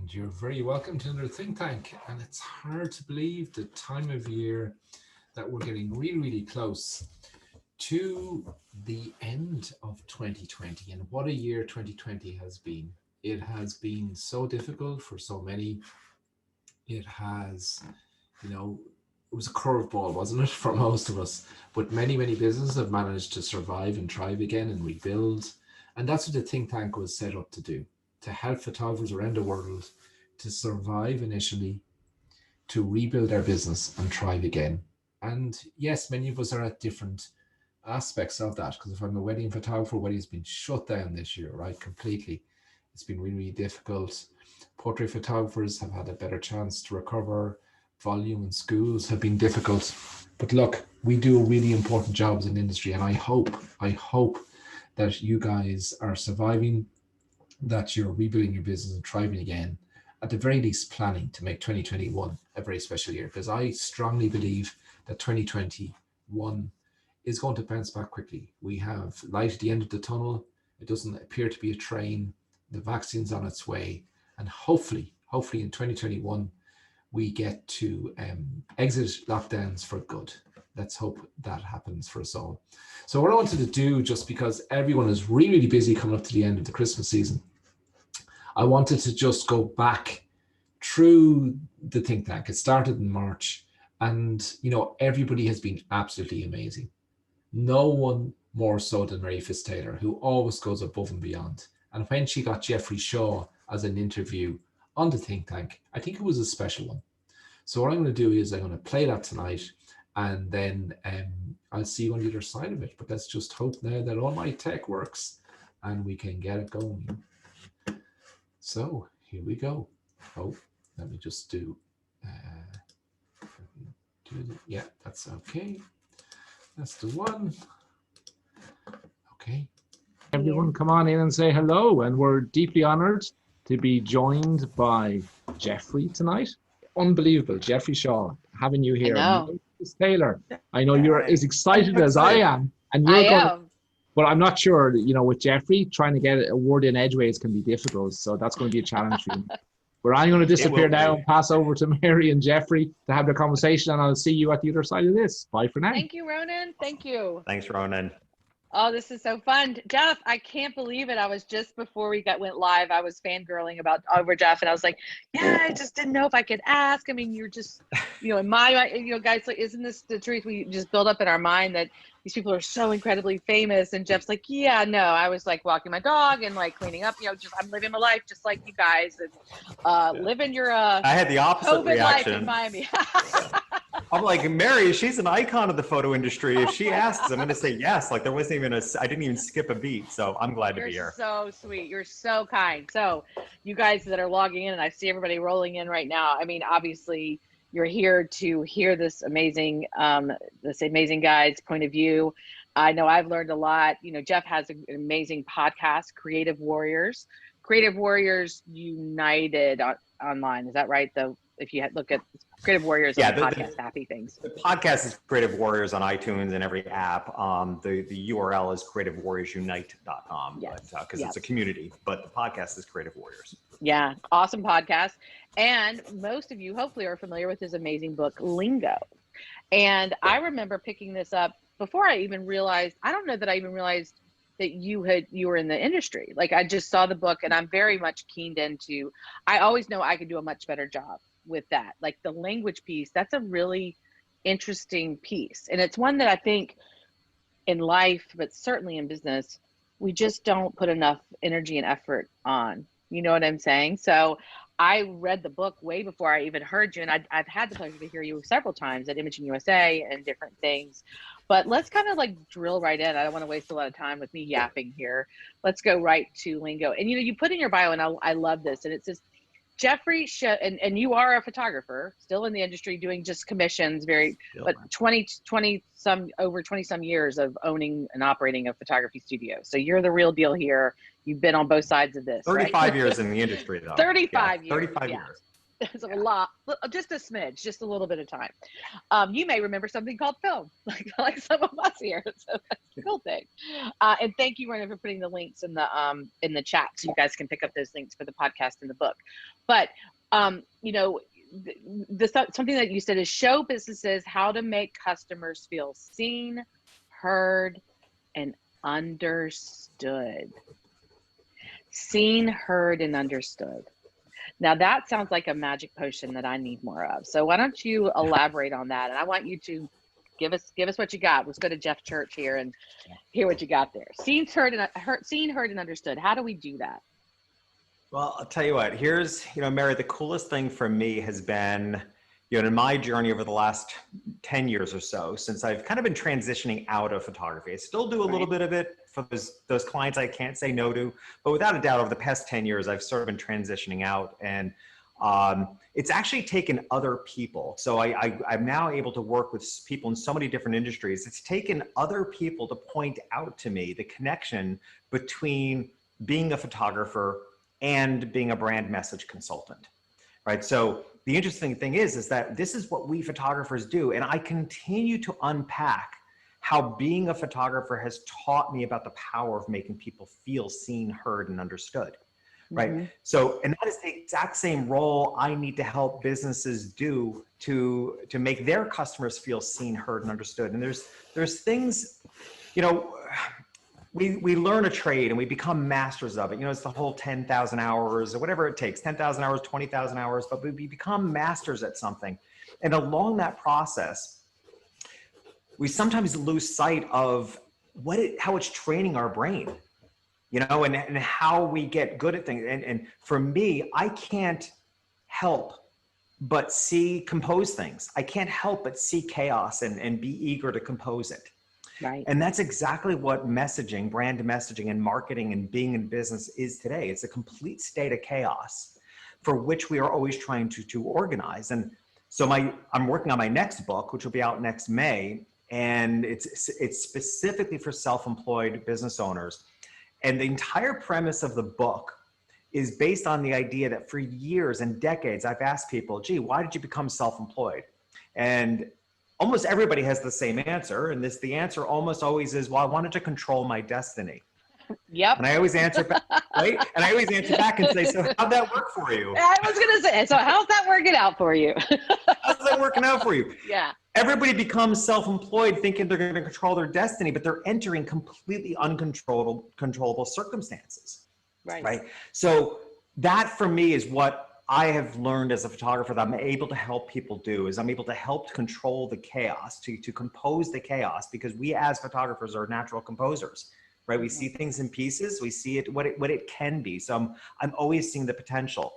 And you're very welcome to another think tank. And it's hard to believe the time of year that we're getting really, really close to the end of 2020. And what a year 2020 has been. It has been so difficult for so many. It has, it was a curveball, wasn't it, for most of us? But many, many businesses have managed to survive and thrive again and rebuild. And that's what the think tank was set up to do, to help photographers around the world to survive initially, to rebuild their business and thrive again. And yes, many of us are at different aspects of that, because if I'm a wedding photographer, wedding's been shut down this year, right? Completely. It's been really, really difficult. Portrait photographers have had a better chance to recover. Volume in schools have been difficult. But look, we do a really important job as an industry, and I hope that you guys are surviving, that you're rebuilding your business and thriving again, at the very least planning to make 2021 a very special year, because I strongly believe that 2021 is going to bounce back quickly. We have light at the end of the tunnel. It doesn't appear to be a train. The vaccine's on its way. And hopefully in 2021, we get to exit lockdowns for good. Let's hope that happens for us all. So what I wanted to do, just because everyone is really, really busy coming up to the end of the Christmas season, I wanted to just go back through the think tank. It started in March, and everybody has been absolutely amazing. No one more so than Mary Fisk Taylor, who always goes above and beyond. And when she got Jeffrey Shaw as an interview on the think tank, I think it was a special one. So what I'm going to do is I'm going to play that tonight, and then I'll see you on the other side of it. But let's just hope now that all my tech works and we can get it going. So here we go. Oh, let me just do, yeah, that's okay. That's the one. Okay. Everyone come on in and say hello. And we're deeply honored to be joined by Jeffrey tonight. Unbelievable. Jeffrey Shaw, having you here. Fisk Taylor, I know you're as excited as I am. And you're but I'm not sure, with Jeffrey, trying to get a word in edgeways can be difficult. So that's going to be a challenge for you. But I'm going to disappear now and pass over to Mary and Jeffrey to have their conversation, and I'll see you at the other side of this. Bye for now. Thank you, Ronan. Thank you. Thanks, Ronan. Oh, this is so fun. Jeff, I can't believe it. I was just before we went live, I was fangirling over Jeff, and I was like, yeah, I just didn't know if I could ask. I mean, you're just, in my, guys, like, isn't this the truth? We just build up in our mind that these people are so incredibly famous. And Jeff's like, yeah, no, I was like walking my dog and like cleaning up, I'm living my life just like you guys, and living your I had the opposite COVID reaction life in Miami. I'm like, Mary, she's an icon of the photo industry. If she asks, I'm going to say yes. Like, there wasn't even I didn't even skip a beat. So I'm glad to be here. You're so sweet. You're so kind. So you guys that are logging in, and I see everybody rolling in right now. I mean, obviously you're here to hear this amazing guy's point of view. I know I've learned a lot. Jeff has an amazing podcast, Creative Warriors United online. Is that right? If you look at Creative Warriors on the podcast, happy things. The podcast is Creative Warriors on iTunes and every app. The URL is creativewarriorsunite.com, because it's a community, but the podcast is Creative Warriors. Yeah, awesome podcast. And most of you hopefully are familiar with his amazing book, Lingo. And I remember picking this up before I even realized, I don't know that I even realized that you were in the industry. Like, I just saw the book, and I'm very much keened into, I always know I could do a much better job with that. Like the language piece, that's a really interesting piece. And it's one that I think in life, but certainly in business, we just don't put enough energy and effort on. You know what I'm saying? So I read the book way before I even heard you. And I've had the pleasure to hear you several times at Imaging USA and different things. But let's kind of like drill right in. I don't want to waste a lot of time with me yapping here. Let's go right to Lingo. And you put in your bio, and I love this. And it says, Jeffrey, and you are a photographer, still in the industry, doing just commissions, but 20 some years of owning and operating a photography studio. So you're the real deal here. You've been on both sides of this. 35 years in the industry, though. 35 years. 35 years. It's a lot, just a smidge, just a little bit of time. You may remember something called film, like some of us here. So that's the cool thing. And thank you, Rena, for putting the links in the chat, so you guys can pick up those links for the podcast and the book. But you know, something that you said is show businesses how to make customers feel seen, heard, and understood. Seen, heard, and understood. Now that sounds like a magic potion that I need more of. So why don't you elaborate on that? And I want you to give us what you got. Let's go to Jeff Church here and hear what you got there. Seen, heard, and understood. How do we do that? Well, I'll tell you what, here's, Mary, the coolest thing for me has been, in my journey over the last 10 years or so, since I've kind of been transitioning out of photography. I still do a little bit of it for those clients I can't say no to, but without a doubt, over the past 10 years, I've sort of been transitioning out, and it's actually taken other people. So I'm now able to work with people in so many different industries. It's taken other people to point out to me the connection between being a photographer and being a brand message consultant, right? So the interesting thing is that this is what we photographers do. And I continue to unpack how being a photographer has taught me about the power of making people feel seen, heard, and understood, right? Mm-hmm. So, and that is the exact same role I need to help businesses do to make their customers feel seen, heard, and understood. And there's things, we learn a trade and we become masters of it. It's the whole 10,000 hours or whatever it takes, 10,000 hours, 20,000 hours, but we become masters at something. And along that process, we sometimes lose sight of how it's training our brain, and how we get good at things. And for me, I can't help but compose things. I can't help but see chaos and be eager to compose it. Right. And that's exactly what messaging, brand messaging, and marketing and being in business is today. It's a complete state of chaos for which we are always trying to organize. And so I'm working on my next book, which will be out next May. And it's specifically for self-employed business owners. And the entire premise of the book is based on the idea that for years and decades, I've asked people, gee, why did you become self-employed? And almost everybody has the same answer. And the answer almost always is, well, I wanted to control my destiny. Yep. And I always answer back, right? And I always answer back and say, so how'd that work for you? I was going to say, so how's that working out for you? How's that working out for you? Yeah. Everybody becomes self-employed thinking they're going to control their destiny, but they're entering completely uncontrollable circumstances. Right. So that for me is what I have learned as a photographer that I'm able to help people do, is I'm able to help control the chaos, to compose the chaos, because we as photographers are natural composers, right? We see things in pieces, we see what it can be. So I'm always seeing the potential.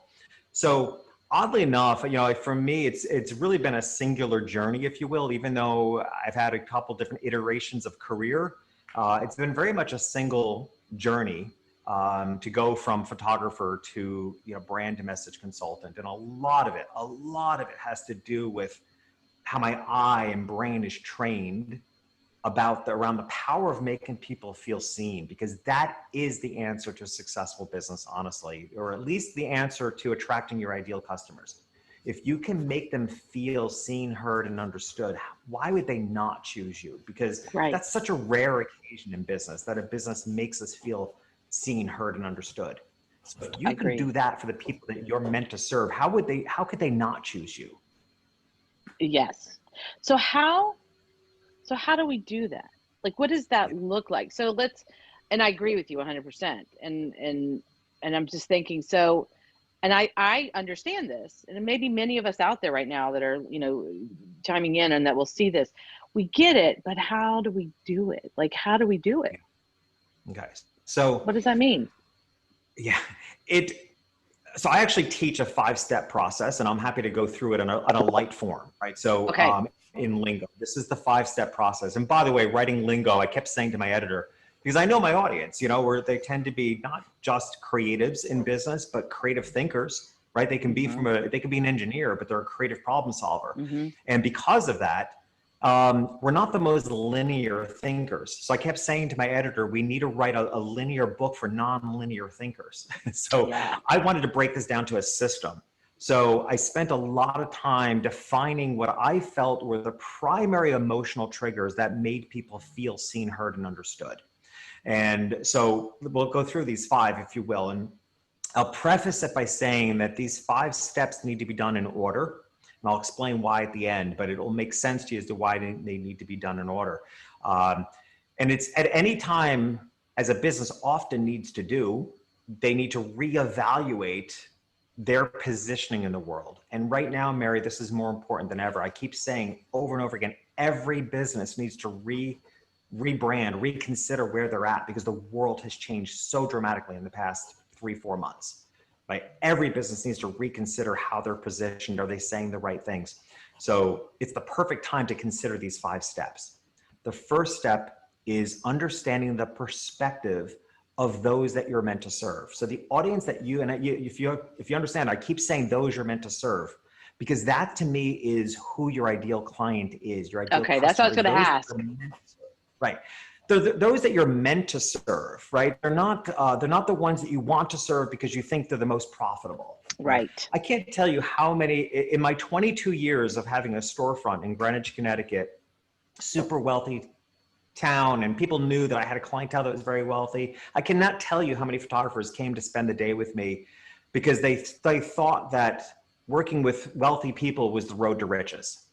So oddly enough, for me, it's really been a singular journey, if you will, even though I've had a couple different iterations of career. It's been very much a single journey. To go from photographer to brand message consultant, and a lot of it has to do with how my eye and brain is trained around the power of making people feel seen, because that is the answer to a successful business, honestly, or at least the answer to attracting your ideal customers. If you can make them feel seen, heard, and understood, why would they not choose you? Because that's such a rare occasion in business, that a business makes us feel seen, heard, and understood. So if you can do that for the people that you're meant to serve, how could they not choose you? Yes. So how do we do that? Like, what does that look like? So and I agree with you 100%. And I'm just thinking, so, and I understand this, and maybe many of us out there right now that are, chiming in and that will see this, we get it, but how do we do it? Like, how do we do it? Okay. So what does that mean? Yeah, so I actually teach a 5-step process, and I'm happy to go through it in a light form, right? So in lingo, this is the 5-step process. And by the way, writing lingo, I kept saying to my editor, because I know my audience, where they tend to be not just creatives in business, but creative thinkers, right? They can be they can be an engineer, but they're a creative problem solver. Mm-hmm. And because of that, we're not the most linear thinkers. So I kept saying to my editor, we need to write a linear book for non-linear thinkers. So I wanted to break this down to a system. So I spent a lot of time defining what I felt were the primary emotional triggers that made people feel seen, heard, and understood. And so we'll go through these 5, if you will. And I'll preface it by saying that these 5 steps need to be done in order. And I'll explain why at the end, but it will make sense to you as to why they need to be done in order. And it's at any time, as a business often needs to do, they need to reevaluate their positioning in the world. And right now, Mary, this is more important than ever. I keep saying over and over again, every business needs to rebrand, reconsider where they're at, because the world has changed so dramatically in the past 3-4 months. Right? Every business needs to reconsider how they're positioned. Are they saying the right things? So it's the perfect time to consider these 5 steps. The first step is understanding the perspective of those that you're meant to serve. So the audience that if you understand, I keep saying those you're meant to serve, because that to me is who your ideal client is. Your ideal Okay, that's what I was going to ask. Right. Those that you're meant to serve, right? They're not the ones that you want to serve because you think they're the most profitable. Right. I can't tell you how many, in my 22 years of having a storefront in Greenwich, Connecticut, super wealthy town, and people knew that I had a clientele that was very wealthy. I cannot tell you how many photographers came to spend the day with me because they thought that working with wealthy people was the road to riches.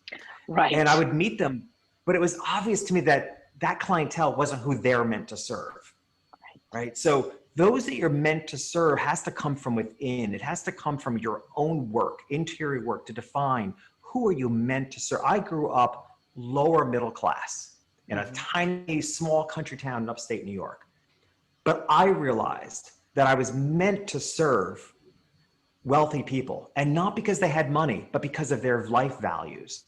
Right. And I would meet them, but it was obvious to me that that clientele wasn't who they're meant to serve. Right. So those that you're meant to serve has to come from within. It has to come from your own work, interior work, to define who are you meant to serve. I grew up lower middle class in a tiny, small country town in upstate New York. But I realized that I was meant to serve wealthy people, and not because they had money, but because of their life values.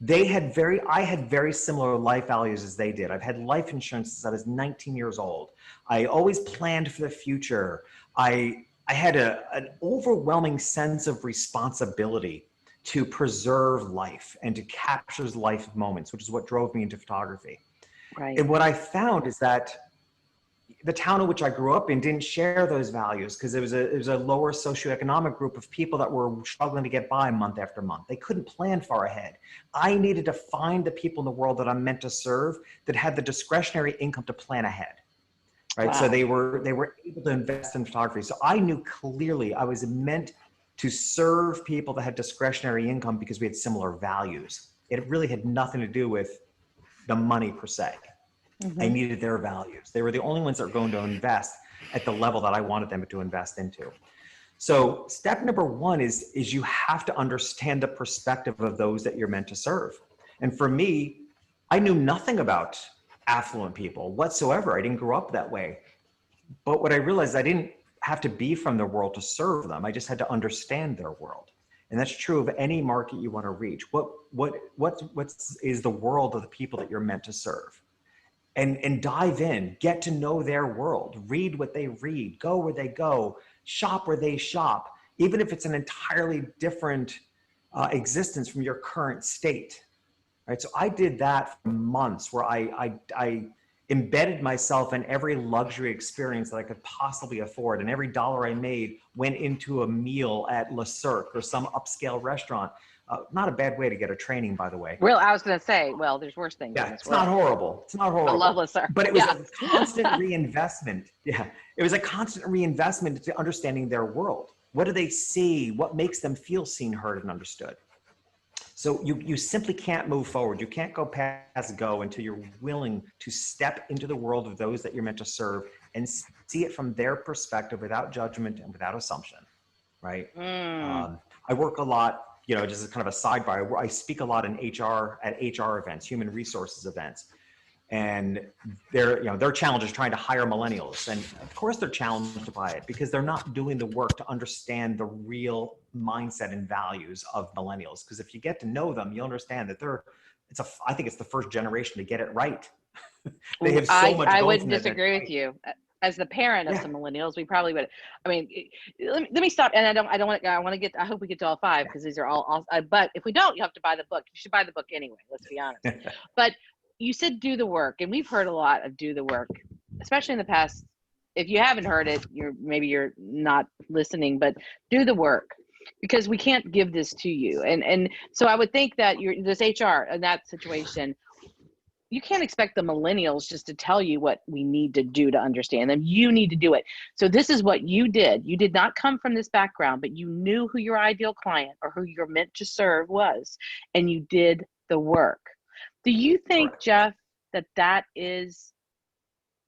I had very similar life values as they did. I've had life insurance since I was 19 years old. I always planned for the future. I had an overwhelming sense of responsibility to preserve life and to capture life moments, which is what drove me into photography. Right. And what I found is that the town in which I grew up in didn't share those values because it was a lower socioeconomic group of people that were struggling to get by month after month. They couldn't plan far ahead. I needed to find the people in the world that I'm meant to serve that had the discretionary income to plan ahead. Right. Wow. So they were able to invest in photography. So I knew clearly I was meant to serve people that had discretionary income because we had similar values. It really had nothing to do with the money per se. Mm-hmm. I needed their values. They were the only ones that were going to invest at the level that I wanted them to invest into. So step number 1 is you have to understand the perspective of those that you're meant to serve. And for me, I knew nothing about affluent people whatsoever. I didn't grow up that way. But what I realized, I didn't have to be from their world to serve them. I just had to understand their world. And that's true of any market you want to reach. What is the world of the people that you're meant to serve? And dive in, get to know their world, read what they read, go where they go, shop where they shop, even if it's an entirely different existence from your current state, right? So I did that for months where I embedded myself in every luxury experience that I could possibly afford. And every dollar I made went into a meal at Le Cirque or some upscale restaurant. Not a bad way to get a training, by the way. Well, I was going to say, well, there's worse things. Yeah, it's not horrible. It's not horrible. I love Le Cirque. But it was a constant reinvestment. Yeah, it was a constant reinvestment into understanding their world. What do they see? What makes them feel seen, heard, and understood? So you simply can't move forward. You can't go past go until you're willing to step into the world of those that you're meant to serve and see it from their perspective without judgment and without assumption, right? I work a lot, just as kind of a sidebar, I speak a lot in HR, at HR events, human resources events. And their challenge is trying to hire millennials. And of course they're challenged by it because they're not doing the work to understand the real mindset and values of millennials. Because if you get to know them, you'll understand that I think it's the first generation to get it right. They have so much. I wouldn't disagree with you. As the parent of some millennials, we probably would. I mean, let me stop. And I hope we get to all 5 because these are all, but if we don't, you have to buy the book. You should buy the book anyway, let's be honest. But you said do the work, and we've heard a lot of do the work, especially in the past. If you haven't heard it, maybe you're not listening, but do the work. because we can't give this to you. And so I would think that this HR in that situation, you can't expect the millennials just to tell you what we need to do to understand them. You need to do it. So this is what you did. You did not come from this background, but you knew who your ideal client or who you're meant to serve was, and you did the work. Do you think, Jeff, that is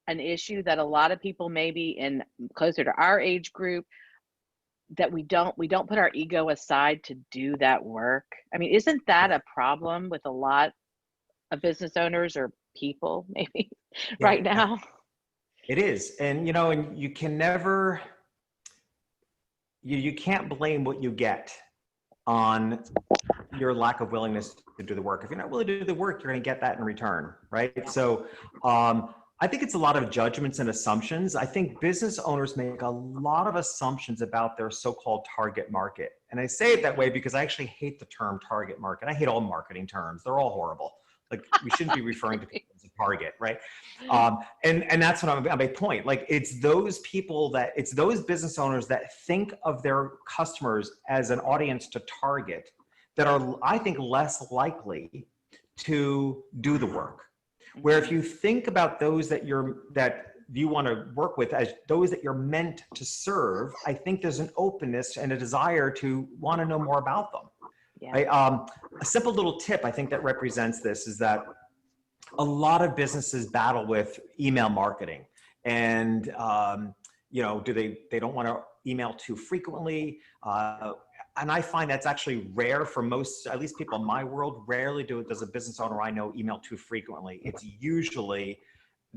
an issue that a lot of people maybe in closer to our age group, that we don't put our ego aside to do that work? I mean, isn't that a problem with a lot of business owners or people maybe right now? It is. And, you know, and you can never, you can't blame what you get on your lack of willingness to do the work. If you're not willing to do the work, you're going to get that in return, right? So I think it's a lot of judgments and assumptions. I think business owners make a lot of assumptions about their so-called target market. And I say it that way because I actually hate the term target market. I hate all marketing terms. They're all horrible. Like, we shouldn't be referring to people as a target, right? And that's what I'm my point. Like, it's those people it's those business owners that think of their customers as an audience to target that are, I think, less likely to do the work. Where if you think about those that you want to work with as those that you're meant to serve, I think there's an openness and a desire to want to know more about them. Yeah. Right? A simple little tip I think that represents this is that a lot of businesses battle with email marketing, and you know, they don't want to email too frequently, and I find that's actually rare for most, at least people in my world. Rarely does a business owner I know email too frequently. It's usually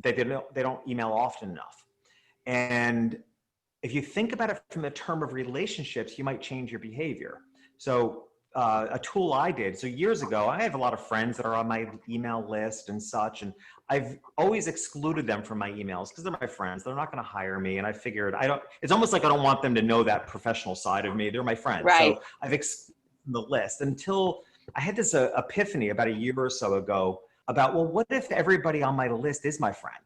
that they don't email often enough. And if you think about it from the term of relationships, you might change your behavior. So a tool I did, so years ago, I have a lot of friends that are on my email list and such, and I've always excluded them from my emails because they're my friends. They're not going to hire me, and I figured it's almost like I don't want them to know that professional side of me. They're my friends. Right. So I've excluded the list until I had this epiphany about a year or so ago about, well, what if everybody on my list is my friend?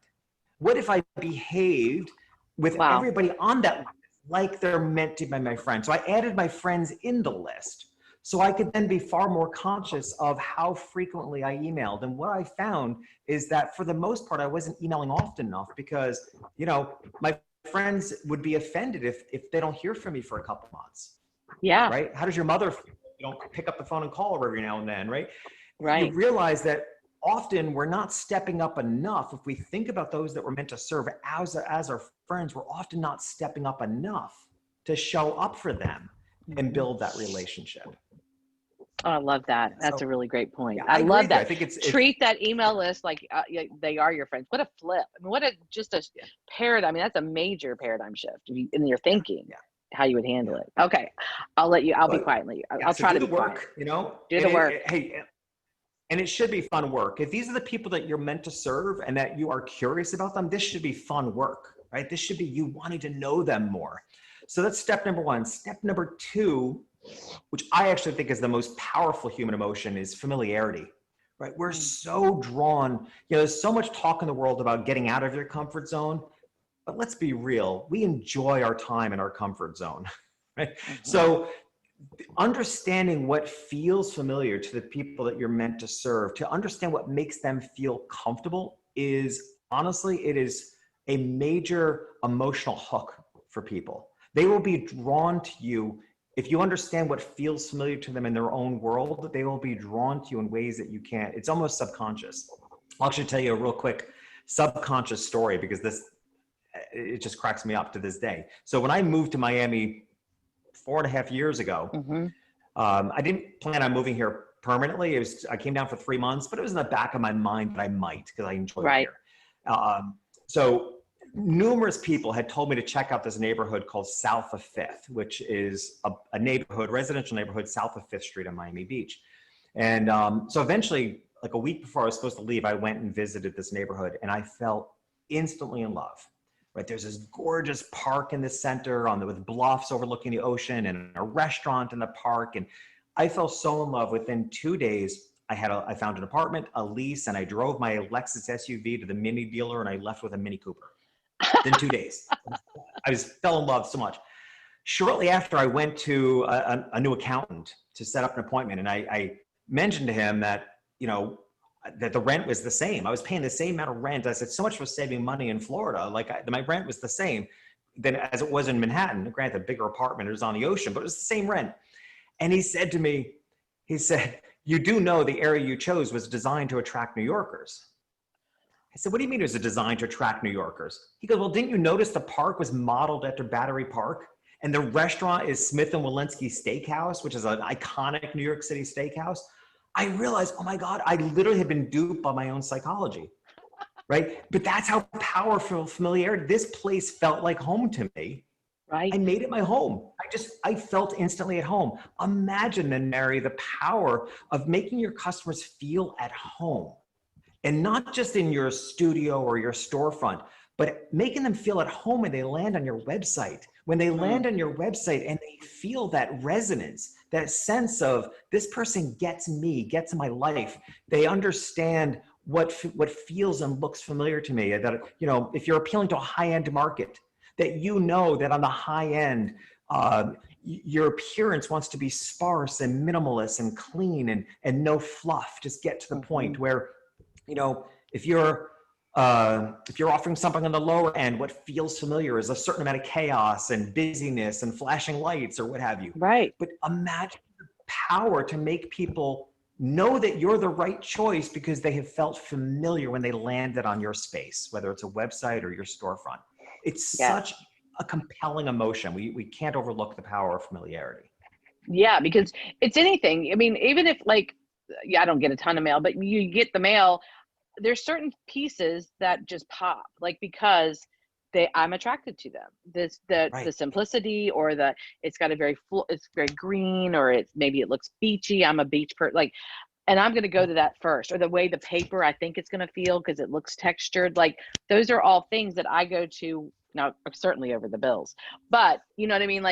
What if I behaved with everybody on that list like they're meant to be my friend? So I added my friends in the list, so I could then be far more conscious of how frequently I emailed. And what I found is that for the most part, I wasn't emailing often enough because, you know, my friends would be offended if they don't hear from me for a couple months. Yeah. Right? How does your mother feel? You don't pick up the phone and call her every now and then, right? Right. You realize that often we're not stepping up enough. If we think about those that we're meant to serve as our friends, we're often not stepping up enough to show up for them and build that relationship. Oh, I love that. That's a really great point. Yeah, I love that. I think treat that email list like they are your friends. What a flip. I mean, what a paradigm. I mean, that's a major paradigm shift in your thinking, how you would handle it. Okay. I'll be quiet and let you. I'll try to do the work, quiet. You know, do the work. And it should be fun work. If these are the people that you're meant to serve and that you are curious about them, this should be fun work, right? This should be you wanting to know them more. So that's step number one. Step number two, which I actually think is the most powerful human emotion, is familiarity, right? We're so drawn, there's so much talk in the world about getting out of your comfort zone, but let's be real. We enjoy our time in our comfort zone, right? Mm-hmm. So understanding what feels familiar to the people that you're meant to serve, to understand what makes them feel comfortable is honestly, it is a major emotional hook for people. They will be drawn to you. If you understand what feels familiar to them in their own world, they will be drawn to you in ways that you can't. It's almost subconscious. I'll actually tell you a real quick subconscious story because it just cracks me up to this day. So when I moved to Miami 4.5 years ago, I didn't plan on moving here permanently. I came down for 3 months, but it was in the back of my mind that I might because I enjoyed it here. So numerous people had told me to check out this neighborhood called South of Fifth, which is a neighborhood, residential neighborhood south of Fifth Street on Miami Beach. And so eventually, like a week before I was supposed to leave, I went and visited this neighborhood and I fell instantly in love. Right, there's this gorgeous park in the center with bluffs overlooking the ocean and a restaurant in the park. And I fell so in love. Within 2 days, I found an apartment, a lease, and I drove my Lexus SUV to the Mini dealer and I left with a Mini Cooper. Within 2 days. I just fell in love so much. shortly after, I went to a new accountant to set up an appointment, and I mentioned to him that, that the rent was the same. I was paying the same amount of rent. I said, so much for saving money in Florida. Like my rent was the same than as it was in Manhattan. Granted, a bigger apartment, it was on the ocean, but it was the same rent. And he said to me, he said, you do know the area you chose was designed to attract New Yorkers. I said, what do you mean it was designed to attract New Yorkers? He goes, well, didn't you notice the park was modeled after Battery Park? And the restaurant is Smith & Wollensky Steakhouse, which is an iconic New York City steakhouse. I realized, oh my God, I literally had been duped by my own psychology, right? But that's how powerful familiarity, this place felt like home to me. Right. I made it my home. I felt instantly at home. Imagine then, Mary, the power of making your customers feel at home, and not just in your studio or your storefront, but making them feel at home when they land on your website. When they land on your website and they feel that resonance, that sense of this person gets me, gets my life. They understand what feels and looks familiar to me. That, if you're appealing to a high-end market, that that on the high end, your appearance wants to be sparse and minimalist and clean and no fluff. Just get to the point where, if you're offering something on the lower end, what feels familiar is a certain amount of chaos and busyness and flashing lights or what have you. Right. But imagine the power to make people know that you're the right choice because they have felt familiar when they landed on your space, whether it's a website or your storefront. It's such a compelling emotion. We can't overlook the power of familiarity. Yeah, because it's anything. I mean, even if I don't get a ton of mail, but you get the mail, there's certain pieces that just pop, because I'm attracted to them. The simplicity, or it's got it's very green, or maybe it looks beachy. I'm a beach person, and I'm going to go to that first, or the way the paper, I think it's going to feel because it looks textured. Those are all things that I go to now, certainly over the bills, but you know what I mean?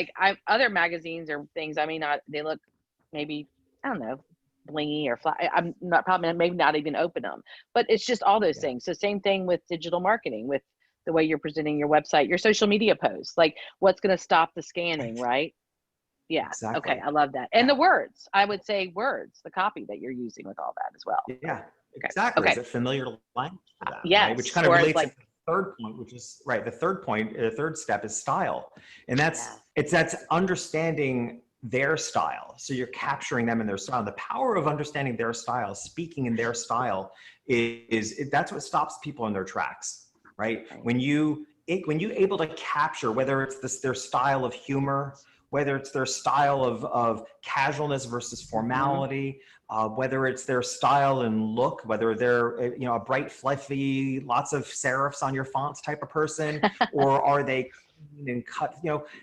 Other magazines or things, they look maybe, I don't know, blingy or flat. I'm not probably maybe not even open them, but it's just all those things. So same thing with digital marketing, with the way you're presenting your website, your social media posts, what's going to stop the scanning, right? Yeah. Exactly. Okay. I love that. And the words, I would say the copy that you're using with all that as well. Yeah, exactly. Okay. Is it familiar language for that? Yes. Right? Which kind of relates to the third point, which is the third step is style. And that's understanding their style. So you're capturing them in their style. The power of understanding their style, speaking in their style that's what stops people in their tracks, right? When you able to capture, whether it's their style of humor, whether it's their style of casualness versus formality, whether it's their style and look, whether they're a bright, fluffy, lots of serifs on your fonts type of person, or are they clean and cut?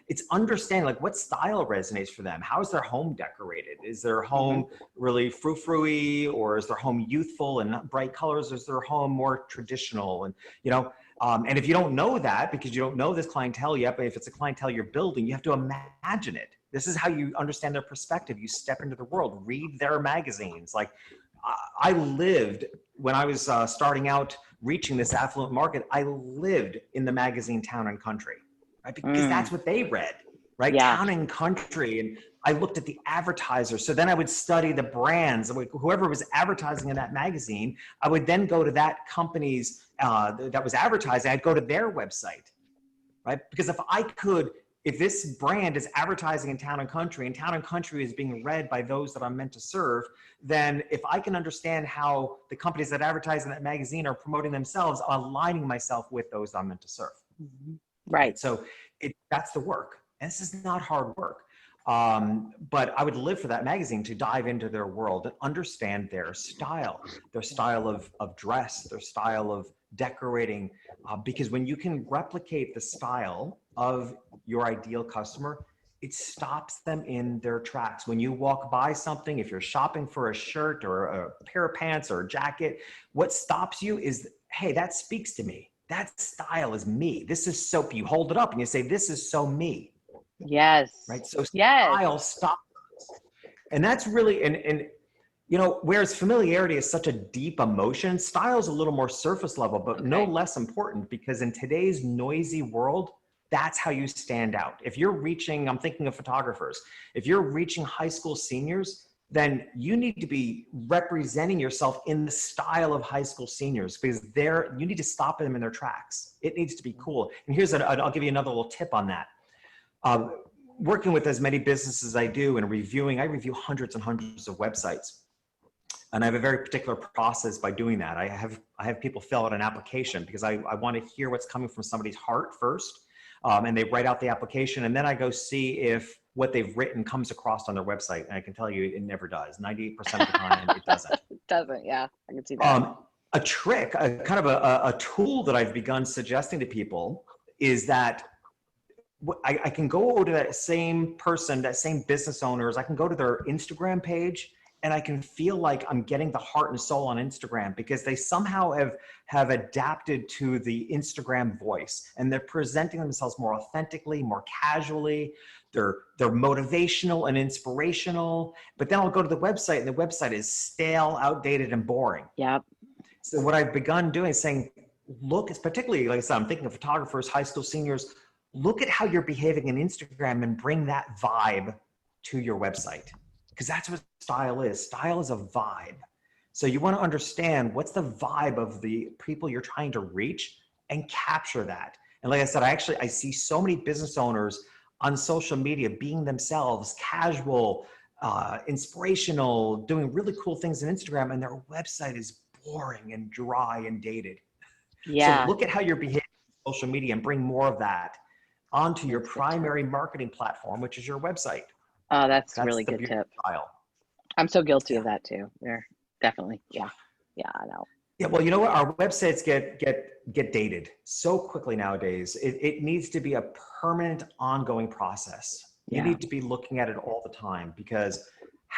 It's understanding what style resonates for them. How is their home decorated? Is their home really frou-frou-y, or is their home youthful and bright colors? Or is their home more traditional? And if you don't know that, because you don't know this clientele yet, but if it's a clientele you're building, you have to imagine it. This is how you understand their perspective. You step into the world, read their magazines. I lived, when I was starting out reaching this affluent market, I lived in the magazine Town and Country, right? Because that's what they read, right? Yeah. Town and Country. And I looked at the advertisers. So then I would study the brands, whoever was advertising in that magazine. I would then go to that company's that was advertising. I'd go to their website, right? Because if this brand is advertising in Town and Country, and Town and Country is being read by those that I'm meant to serve, then if I can understand how the companies that advertise in that magazine are promoting themselves, I'm aligning myself with those I'm meant to serve. Right. So that's the work. And this is not hard work. But I would live for that magazine to dive into their world and understand their style of dress, their style of decorating, because when you can replicate the style of your ideal customer, it stops them in their tracks. When you walk by something, if you're shopping for a shirt or a pair of pants or a jacket, what stops you is, hey, that speaks to me. That style is me. This is so, you hold it up and you say, this is so me. Yes. Right. So style stops us. And that's really, and whereas familiarity is such a deep emotion, style is a little more surface level, but no less important, because in today's noisy world, That's how you stand out. If you're reaching, I'm thinking of photographers, if you're reaching high school seniors, then you need to be representing yourself in the style of high school seniors, because you need to stop them in their tracks. It needs to be cool. And I'll give you another little tip on that. Working with as many businesses as I do and I review hundreds and hundreds of websites. And I have a very particular process by doing that. I have people fill out an application because I want to hear what's coming from somebody's heart first. And they write out the application, and then I go see if what they've written comes across on their website. And I can tell you it never does. 98% of the time it doesn't. It doesn't, yeah. I can see that. A trick, a tool that I've begun suggesting to people is that I can go over to that same person, that same business owners, I can go to their Instagram page, and I can feel like I'm getting the heart and soul on Instagram, because they somehow have adapted to the Instagram voice, and they're presenting themselves more authentically, more casually. They're motivational and inspirational. But then I'll go to the website, and the website is stale, outdated, and boring. Yep. So what I've begun doing is saying, look, it's particularly, like I said, I'm thinking of photographers, high school seniors. Look at how you're behaving on Instagram and bring that vibe to your website. Because that's what style is. Style is a vibe. So you want to understand what's the vibe of the people you're trying to reach and capture that. And like I said, I see so many business owners on social media being themselves, casual, inspirational, doing really cool things on Instagram, and their website is boring and dry and dated. Yeah. So look at how you're behaving on social media and bring more of that onto your primary marketing platform, which is your website. Oh, that's a really good tip. Style. I'm so guilty of that too. There, definitely. Yeah. Yeah, I know. Yeah, well, you know what? Our websites get dated so quickly nowadays. It needs to be a permanent, ongoing process. You need to be looking at it all the time, because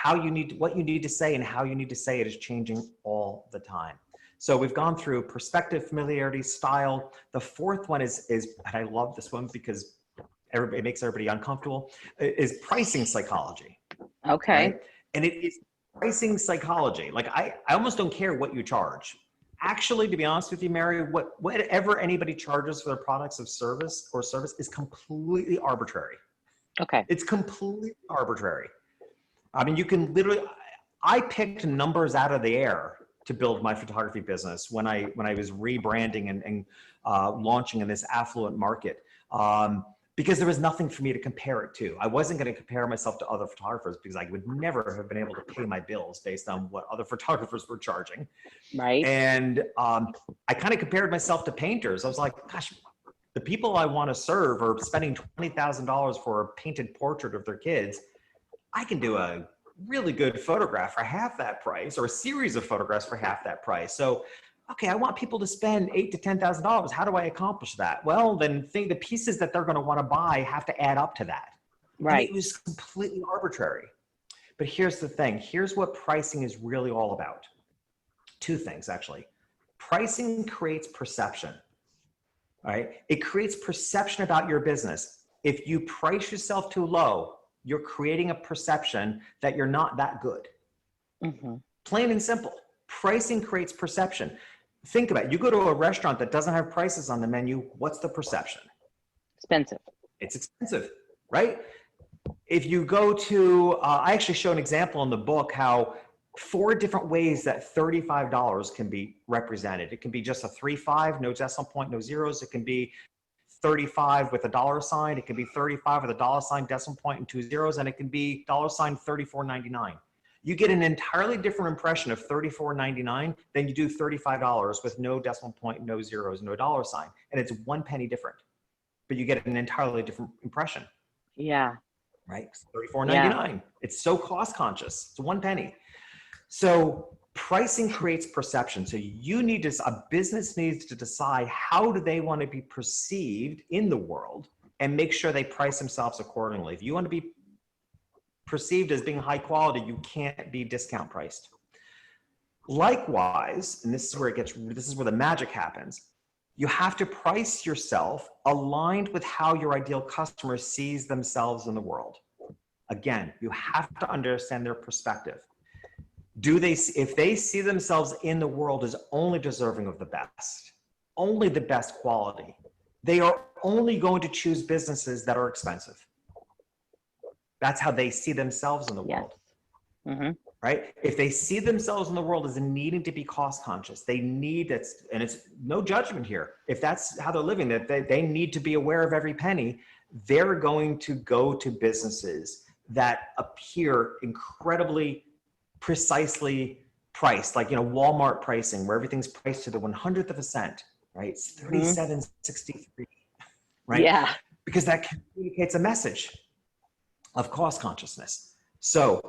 what you need to say and how you need to say it is changing all the time. So we've gone through perspective, familiarity, style. The fourth one is, and I love this one because it makes everybody uncomfortable, is pricing psychology. Okay. Right? And it is pricing psychology. Like I almost don't care what you charge. Actually, to be honest with you, Mary, whatever anybody charges for their products of service is completely arbitrary. Okay. It's completely arbitrary. I mean, you can literally, I picked numbers out of the air to build my photography business when I was rebranding and launching in this affluent market. Because there was nothing for me to compare it to. I wasn't going to compare myself to other photographers because I would never have been able to pay my bills based on what other photographers were charging. Right. And I kind of compared myself to painters. I was like, gosh, the people I want to serve are spending $20,000 for a painted portrait of their kids. I can do a really good photograph for half that price, or a series of photographs for half that price. So okay, I want people to spend $8,000 to $10,000. How do I accomplish that? Well, then the pieces that they're going to want to buy have to add up to that. Right. And it was completely arbitrary. But here's the thing. Here's what pricing is really all about. Two things, actually. Pricing creates perception. All right? It creates perception about your business. If you price yourself too low, you're creating a perception that you're not that good. Mm-hmm. Plain and simple. Pricing creates perception. Think about it. You go to a restaurant that doesn't have prices on the menu. What's the perception? Expensive. It's expensive, right? If you go to, I actually show an example in the book how 4 different ways that $35 can be represented. It can be just a 35, no decimal point, no zeros. It can be 35 with a dollar sign. It can be 35 with a dollar sign, decimal point, and 2 zeros. And it can be $34.99. You get an entirely different impression of $34.99 than you do $35 with no decimal point, no zeros, no dollar sign. And it's 1 penny different, but you get an entirely different impression. Yeah. Right? $34.99. It's so cost conscious. It's 1 penny. So pricing creates perception. So a business needs to decide how do they want to be perceived in the world and make sure they price themselves accordingly. If you want to be perceived as being high quality, you can't be discount priced. Likewise, and this is where the magic happens. You have to price yourself aligned with how your ideal customer sees themselves in the world. Again, you have to understand their perspective. If they see themselves in the world as only deserving of the best, only the best quality, they are only going to choose businesses that are expensive. That's how they see themselves in the world. Mm-hmm. Right? If they see themselves in the world as needing to be cost conscious, they need that, and it's no judgment here. If that's how they're living, that they need to be aware of every penny, they're going to go to businesses that appear incredibly precisely priced, like, Walmart pricing, where everything's priced to the 100th of a cent, right? It's $37.63, right? Yeah. Because that communicates a message of cost consciousness. So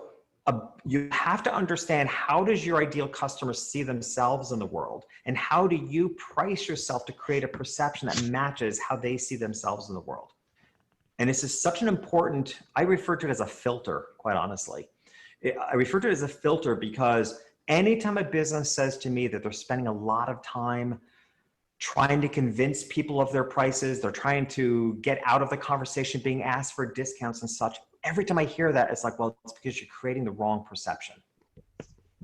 you have to understand, how does your ideal customer see themselves in the world, and how do you price yourself to create a perception that matches how they see themselves in the world? And this is such an important, I refer to it as a filter, quite honestly. I refer to it as a filter because anytime a business says to me that they're spending a lot of time trying to convince people of their prices, they're trying to get out of the conversation being asked for discounts and such, every time I hear that, it's like, well, it's because you're creating the wrong perception.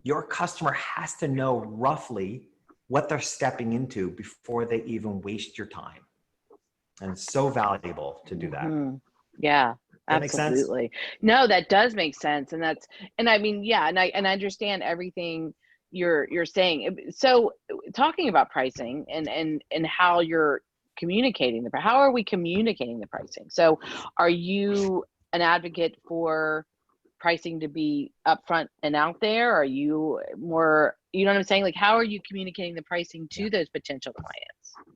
Your customer has to know roughly what they're stepping into before they even waste your time. And it's so valuable to do that. Mm-hmm. Yeah, that make sense? absolutely. No, that does make sense. And I mean, yeah, and I understand everything you're saying. So talking about pricing and how you're communicating how are we communicating the pricing? So are you an advocate for pricing to be upfront and out there? Are you more, you know what I'm saying? Like, how are you communicating the pricing to those potential clients?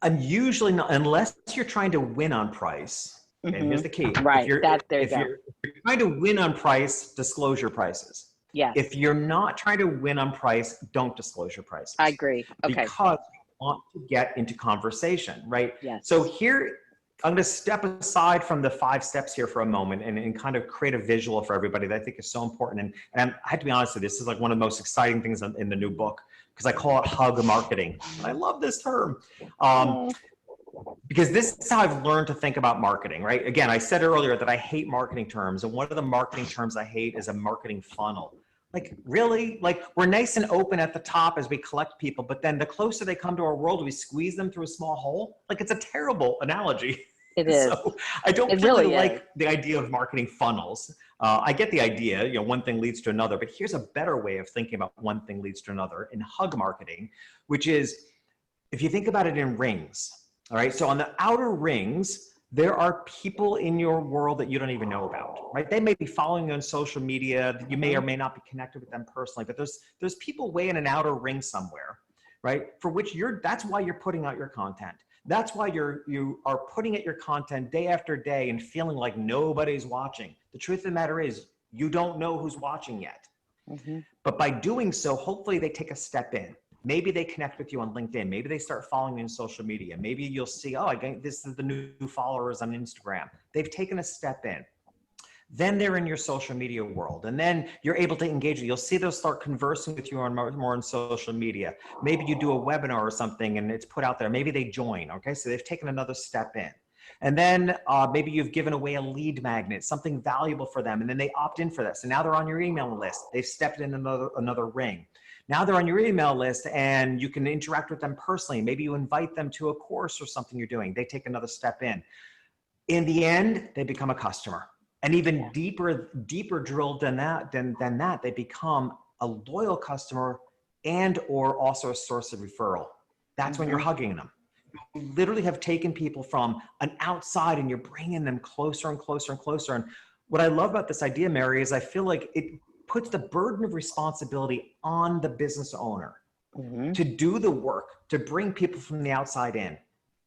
I'm usually not, unless you're trying to win on price. And here's the key. Right. If you're trying to win on price, disclose your prices. Yes. If you're not trying to win on price, don't disclose your prices. I agree. Okay. Because you want to get into conversation, right? Yes. So here, I'm going to step aside from the 5 steps here for a moment and kind of create a visual for everybody that I think is so important. And I have to be honest with you, this is like one of the most exciting things in the new book, because I call it hug marketing. And I love this term. Because this is how I've learned to think about marketing, right? Again, I said earlier that I hate marketing terms. And one of the marketing terms I hate is a marketing funnel. Like, really? Like, we're nice and open at the top as we collect people, but then the closer they come to our world, we squeeze them through a small hole. Like, it's a terrible analogy. It is. So I don't really like the idea of marketing funnels. I get the idea, one thing leads to another, but here's a better way of thinking about one thing leads to another in hug marketing, which is, if you think about it in rings, all right? So on the outer rings, there are people in your world that you don't even know about, right? They may be following you on social media. You may or may not be connected with them personally, but there's people way in an outer ring somewhere, right? For which that's why you're putting out your content. That's why you are putting out your content day after day and feeling like nobody's watching. The truth of the matter is, you don't know who's watching yet. But by doing so, hopefully they take a step in. Maybe they connect with you on LinkedIn. Maybe they start following you on social media. Maybe you'll see, oh, this is the new followers on Instagram. They've taken a step in. Then they're in your social media world. And then you're able to engage. You'll see they'll start conversing with you more on social media. Maybe you do a webinar or something and it's put out there. Maybe they join, okay? So they've taken another step in. And then maybe you've given away a lead magnet, something valuable for them. And then they opt in for this. And now they're on your email list. They've stepped in another ring. Now they're on your email list and you can interact with them personally. Maybe you invite them to a course or something you're doing. They take another step in. In the end, they become a customer. And even deeper drilled than that, they become a loyal customer and or also a source of referral. That's when you're hugging them. You literally have taken people from an outside and you're bringing them closer and closer and closer. And what I love about this idea, Mary, is I feel like it puts the burden of responsibility on the business owner to do the work, to bring people from the outside in.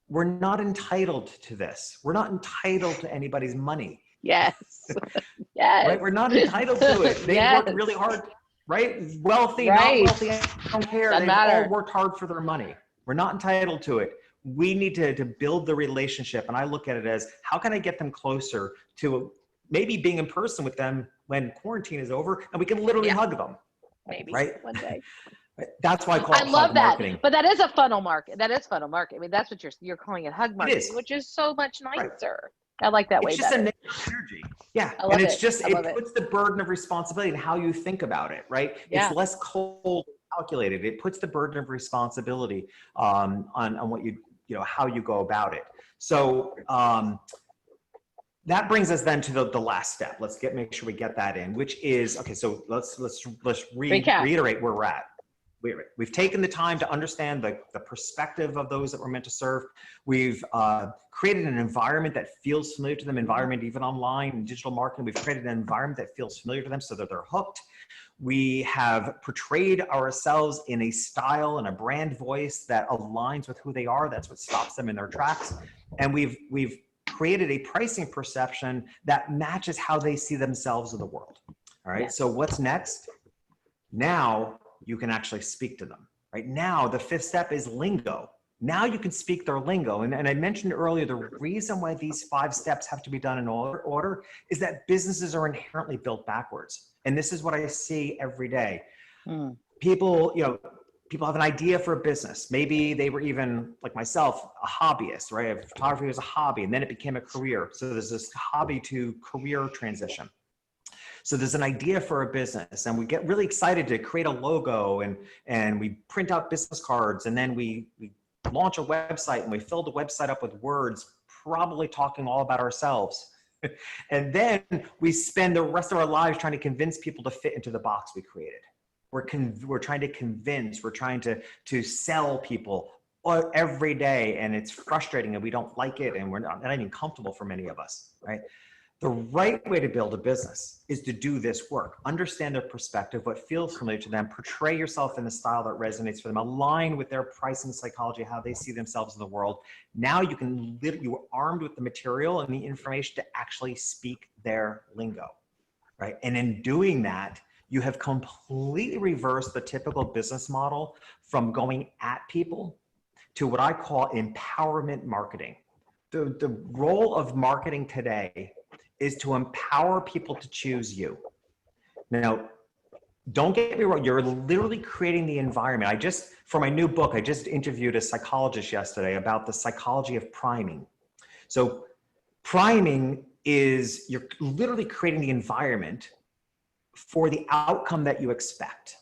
We're not entitled to this. We're not entitled to anybody's money. Yes. Yes. Right? We're not entitled to it. They work really hard, right? Wealthy, not wealthy, I don't care. They've all worked hard for their money. We're not entitled to it. We need to build the relationship. And I look at it as, how can I get them closer to maybe being in person with them when quarantine is over and we can literally hug them. Maybe one day. That's why I call it hug marketing. That. But that is a funnel market. That is funnel marketing. I mean, that's what you're calling it, hug marketing, which is so much nicer. I like that way better. It's just a negative energy. Yeah. And it's just, it puts the burden of responsibility in how you think about it, right? Yeah. It's less cold calculated. It puts the burden of responsibility on what you how you go about it. So that brings us then to the last step. Let's make sure we get that in, which is, okay, so let's reiterate where we're at. We've taken the time to understand the perspective of those that we're meant to serve. We've created an environment that feels familiar to them, environment even online and digital marketing. We've created an environment that feels familiar to them so that they're hooked. We have portrayed ourselves in a style and a brand voice that aligns with who they are. That's what stops them in their tracks. And we've created a pricing perception that matches how they see themselves in the world. All right. So what's next? Now you can actually speak to them. Right now, the fifth step is lingo. Now you can speak their lingo. And I mentioned earlier, the reason why these 5 steps have to be done in order is that businesses are inherently built backwards. And this is what I see every day. People have an idea for a business. Maybe they were even, like myself, a hobbyist, right? Photography was a hobby, and then it became a career. So there's this hobby to career transition. So there's an idea for a business, and we get really excited to create a logo, and we print out business cards, and then we launch a website, and we fill the website up with words, probably talking all about ourselves. And then we spend the rest of our lives trying to convince people to fit into the box we created. We're trying to convince, we're trying to sell people every day, and it's frustrating, and we don't like it, and we're not even comfortable for many of us, right? The right way to build a business is to do this work. Understand their perspective, what feels familiar to them, portray yourself in the style that resonates for them, align with their pricing psychology, how they see themselves in the world. Now you're armed with the material and the information to actually speak their lingo, right? And in doing that, you have completely reversed the typical business model from going at people to what I call empowerment marketing. The role of marketing today is to empower people to choose you. Now, don't get me wrong, you're literally creating the environment. For my new book, I just interviewed a psychologist yesterday about the psychology of priming. So priming is you're literally creating the environment for the outcome that you expect.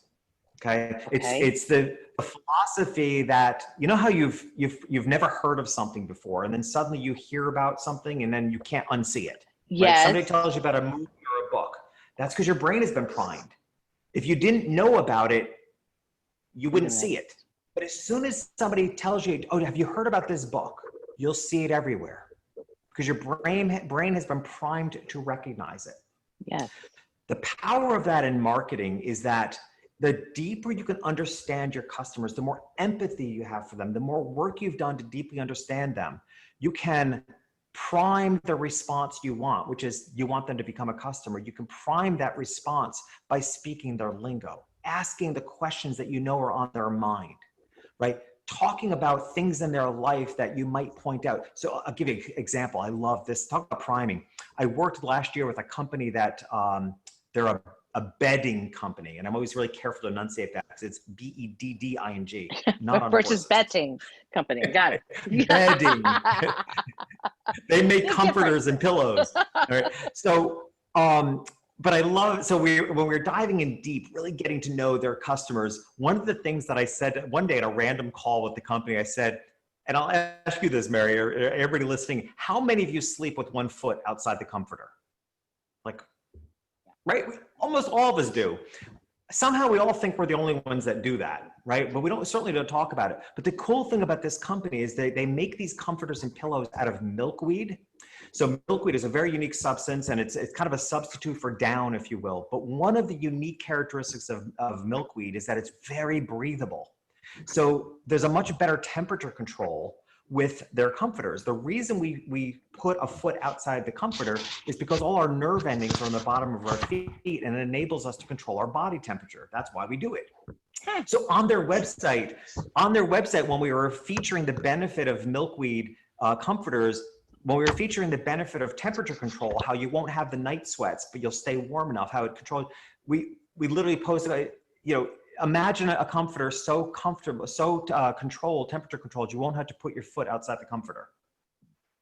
Okay. It's the philosophy that, how you've never heard of something before, and then suddenly you hear about something and then you can't unsee it. Yes. Right? Somebody tells you about a movie or a book. That's because your brain has been primed. If you didn't know about it, you wouldn't see it. But as soon as somebody tells you, oh, have you heard about this book? You'll see it everywhere because your brain has been primed to recognize it. Yes. The power of that in marketing is that the deeper you can understand your customers, the more empathy you have for them, the more work you've done to deeply understand them, you can prime the response you want, which is you want them to become a customer. You can prime that response by speaking their lingo, asking the questions that are on their mind, right? Talking about things in their life that you might point out. So I'll give you an example. I love this. Talk about priming. I worked last year with a company that they're a bedding company, and I'm always really careful to enunciate that because it's B-E-D-D-I-N-G, not on versus betting company. Got it. Bedding. They make comforters and pillows. All right. So, but I love, so when we're diving in deep, really getting to know their customers, one of the things that I said one day at a random call with the company, I said, and I'll ask you this, Mary, or everybody listening, how many of you sleep with one foot outside the comforter? Like, right? Almost all of us do. Somehow we all think we're the only ones that do that, right? But we certainly don't talk about it. But the cool thing about this company is they make these comforters and pillows out of milkweed. So milkweed is a very unique substance, and it's kind of a substitute for down, if you will. But one of the unique characteristics of milkweed is that it's very breathable. So there's a much better temperature control with their comforters. The reason we put a foot outside the comforter is because all our nerve endings are on the bottom of our feet, and it enables us to control our body temperature. That's why we do it. So on their website, when we were featuring the benefit of milkweed comforters, when we were featuring the benefit of temperature control, how you won't have the night sweats, but you'll stay warm enough, how it controls, we literally posted, imagine a comforter so comfortable, so controlled, temperature controlled, you won't have to put your foot outside the comforter.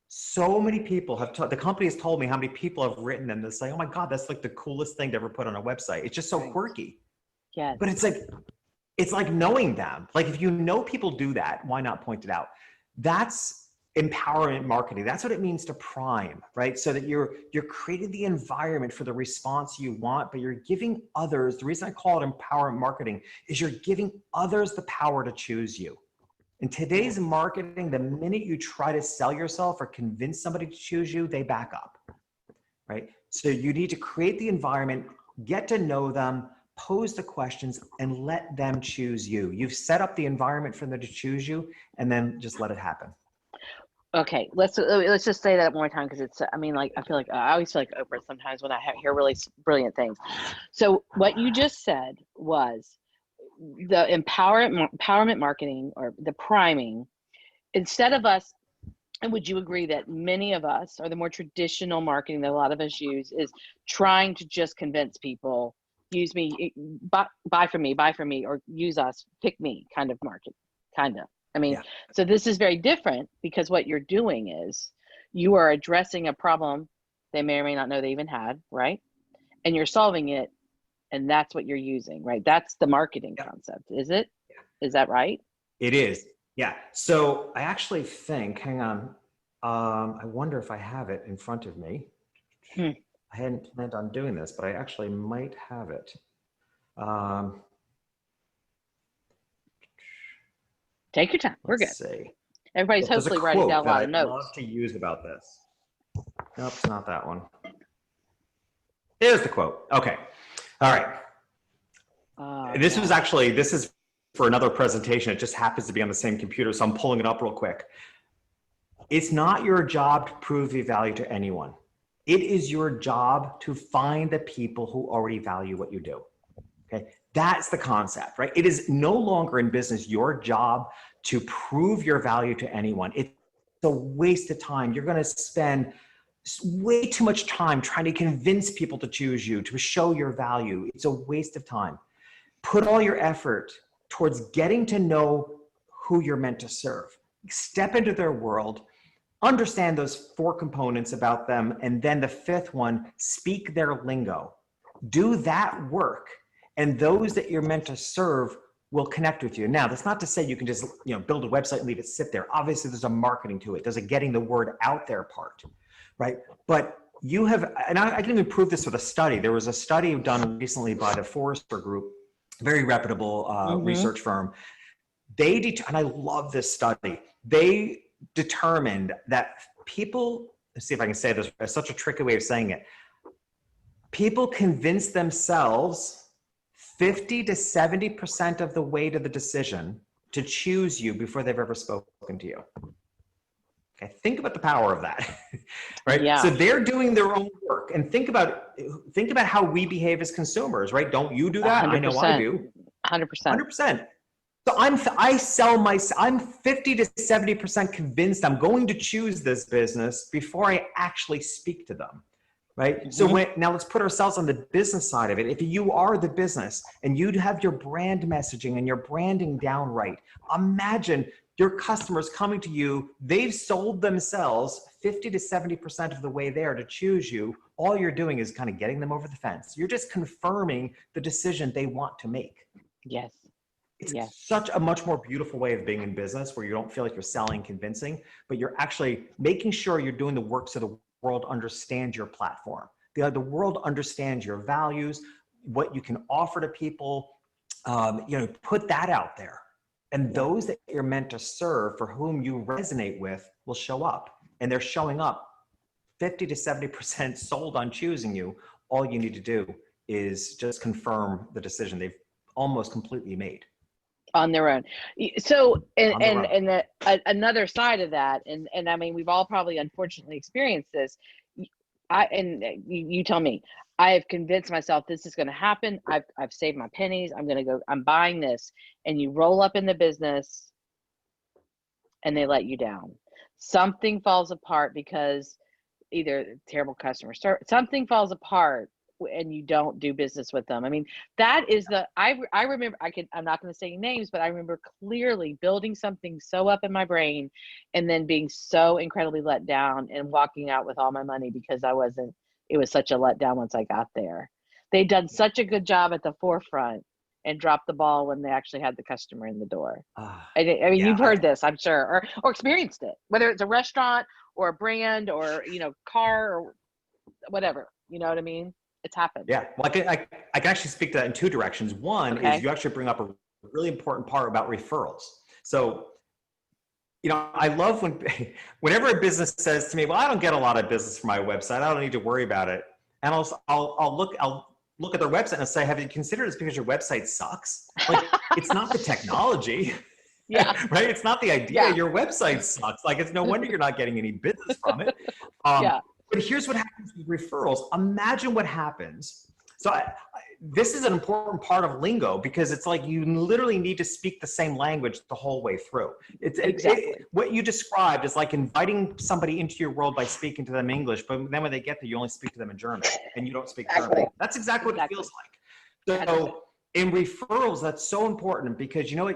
So many people the company has told me how many people have written and they're saying, oh my God, that's like the coolest thing to ever put on a website. It's just so quirky. Yeah. But it's like knowing them. Like if you know people do that, why not point it out? That's empowerment marketing. That's what it means to prime, right? So that you're creating the environment for the response you want, but you're giving others, the reason I call it empowerment marketing is you're giving others the power to choose you. In today's marketing, the minute you try to sell yourself or convince somebody to choose you, they back up, right? So you need to create the environment, get to know them, pose the questions, and let them choose you. You've set up the environment for them to choose you, and then just let it happen. Okay, let's just say that one more time, because it's, I mean, like, I feel like I always feel like Oprah sometimes when I hear really brilliant things. So what you just said was the empowerment marketing, or the priming, instead of us, and would you agree that many of us, or the more traditional marketing that a lot of us use, is trying to just convince people, use me, buy from me, or use us, pick me kind of market, kind of. I mean, yeah. So this is very different, because what you're doing is you are addressing a problem they may or may not know they even had, right? And you're solving it, and that's what you're using, right? That's the marketing concept, is it? Yeah. Is that right? It is, yeah. So I actually think, hang on, I wonder if I have it in front of me. I hadn't planned on doing this, but I actually might have it. Take your time. We're good. See. Everybody's hopefully writing down a lot of notes. I'd love to use about this. Nope, it's not that one. There's the quote. Okay. All right. This is for another presentation. It just happens to be on the same computer, so I'm pulling it up real quick. It's not your job to prove your value to anyone. It is your job to find the people who already value what you do. Okay. That's the concept, right? It is no longer in business your job to prove your value to anyone. It's a waste of time. You're going to spend way too much time trying to convince people to choose you, to show your value. It's a waste of time. Put all your effort towards getting to know who you're meant to serve. Step into their world, understand those 4 components about them, and then the 5th one, speak their lingo. Do that work. And those that you're meant to serve will connect with you. Now, that's not to say you can just, build a website and leave it sit there. Obviously, there's a marketing to it. There's a getting the word out there part, right? But you have, and I can even prove this with a study. There was a study done recently by the Forrester Group, very reputable research firm. And I love this study. They determined that people, let's see if I can say this, it's such a tricky way of saying it. People convince themselves 50 to 70% of the way to the decision to choose you before they've ever spoken to you. Okay, think about the power of that, right? Yeah. So they're doing their own work, and think about how we behave as consumers, right? Don't you do that? 100%. I know I do. 100%. 100%. So I'm 50 to 70% convinced I'm going to choose this business before I actually speak to them. Right. So now let's put ourselves on the business side of it. If you are the business and you'd have your brand messaging and your branding down right, imagine your customers coming to you. They've sold themselves 50 to 70% of the way there to choose you. All you're doing is kind of getting them over the fence. You're just confirming the decision they want to make. Yes. It's such a much more beautiful way of being in business, where you don't feel like you're selling, convincing, but you're actually making sure you're doing the work so the world understands your platform. The world understands your values, what you can offer to people. Put that out there. And those that you're meant to serve, for whom you resonate with, will show up. And they're showing up 50 to 70% sold on choosing you. All you need to do is just confirm the decision they've almost completely made. On their own. So, another side of that, and I mean, we've all probably unfortunately experienced this. You tell me, I have convinced myself this is going to happen. I've saved my pennies. I'm buying this, and you roll up in the business and they let you down. Something falls apart because either terrible customer service, something falls apart, and you don't do business with them. I mean, that is I remember, I'm not going to say names, but I remember clearly building something so up in my brain and then being so incredibly let down and walking out with all my money because it was such a letdown once I got there. They'd done such a good job at the forefront, and dropped the ball when they actually had the customer in the door. I mean, yeah, you've heard this, I'm sure, or experienced it, whether it's a restaurant or a brand or, you know, car or whatever, you know what I mean? It's happened. Yeah, well, I can actually speak to that in two directions. One is you actually bring up a really important part about referrals. So, you know, I love whenever a business says to me, well, I don't get a lot of business from my website, I don't need to worry about it. And I'll look at their website and say, have you considered it's because your website sucks? Like, it's not the technology. Yeah. Right? It's not the idea. Yeah. Your website sucks. Like, it's no wonder you're not getting any business from it. Yeah. But here's what happens with referrals. Imagine what happens. So this is an important part of lingo, because it's like you literally need to speak the same language the whole way through. What you described is like inviting somebody into your world by speaking to them English, but then when they get there, you only speak to them in German, and you don't speak German. That's exactly what it feels like. So in referrals, that's so important, because you know,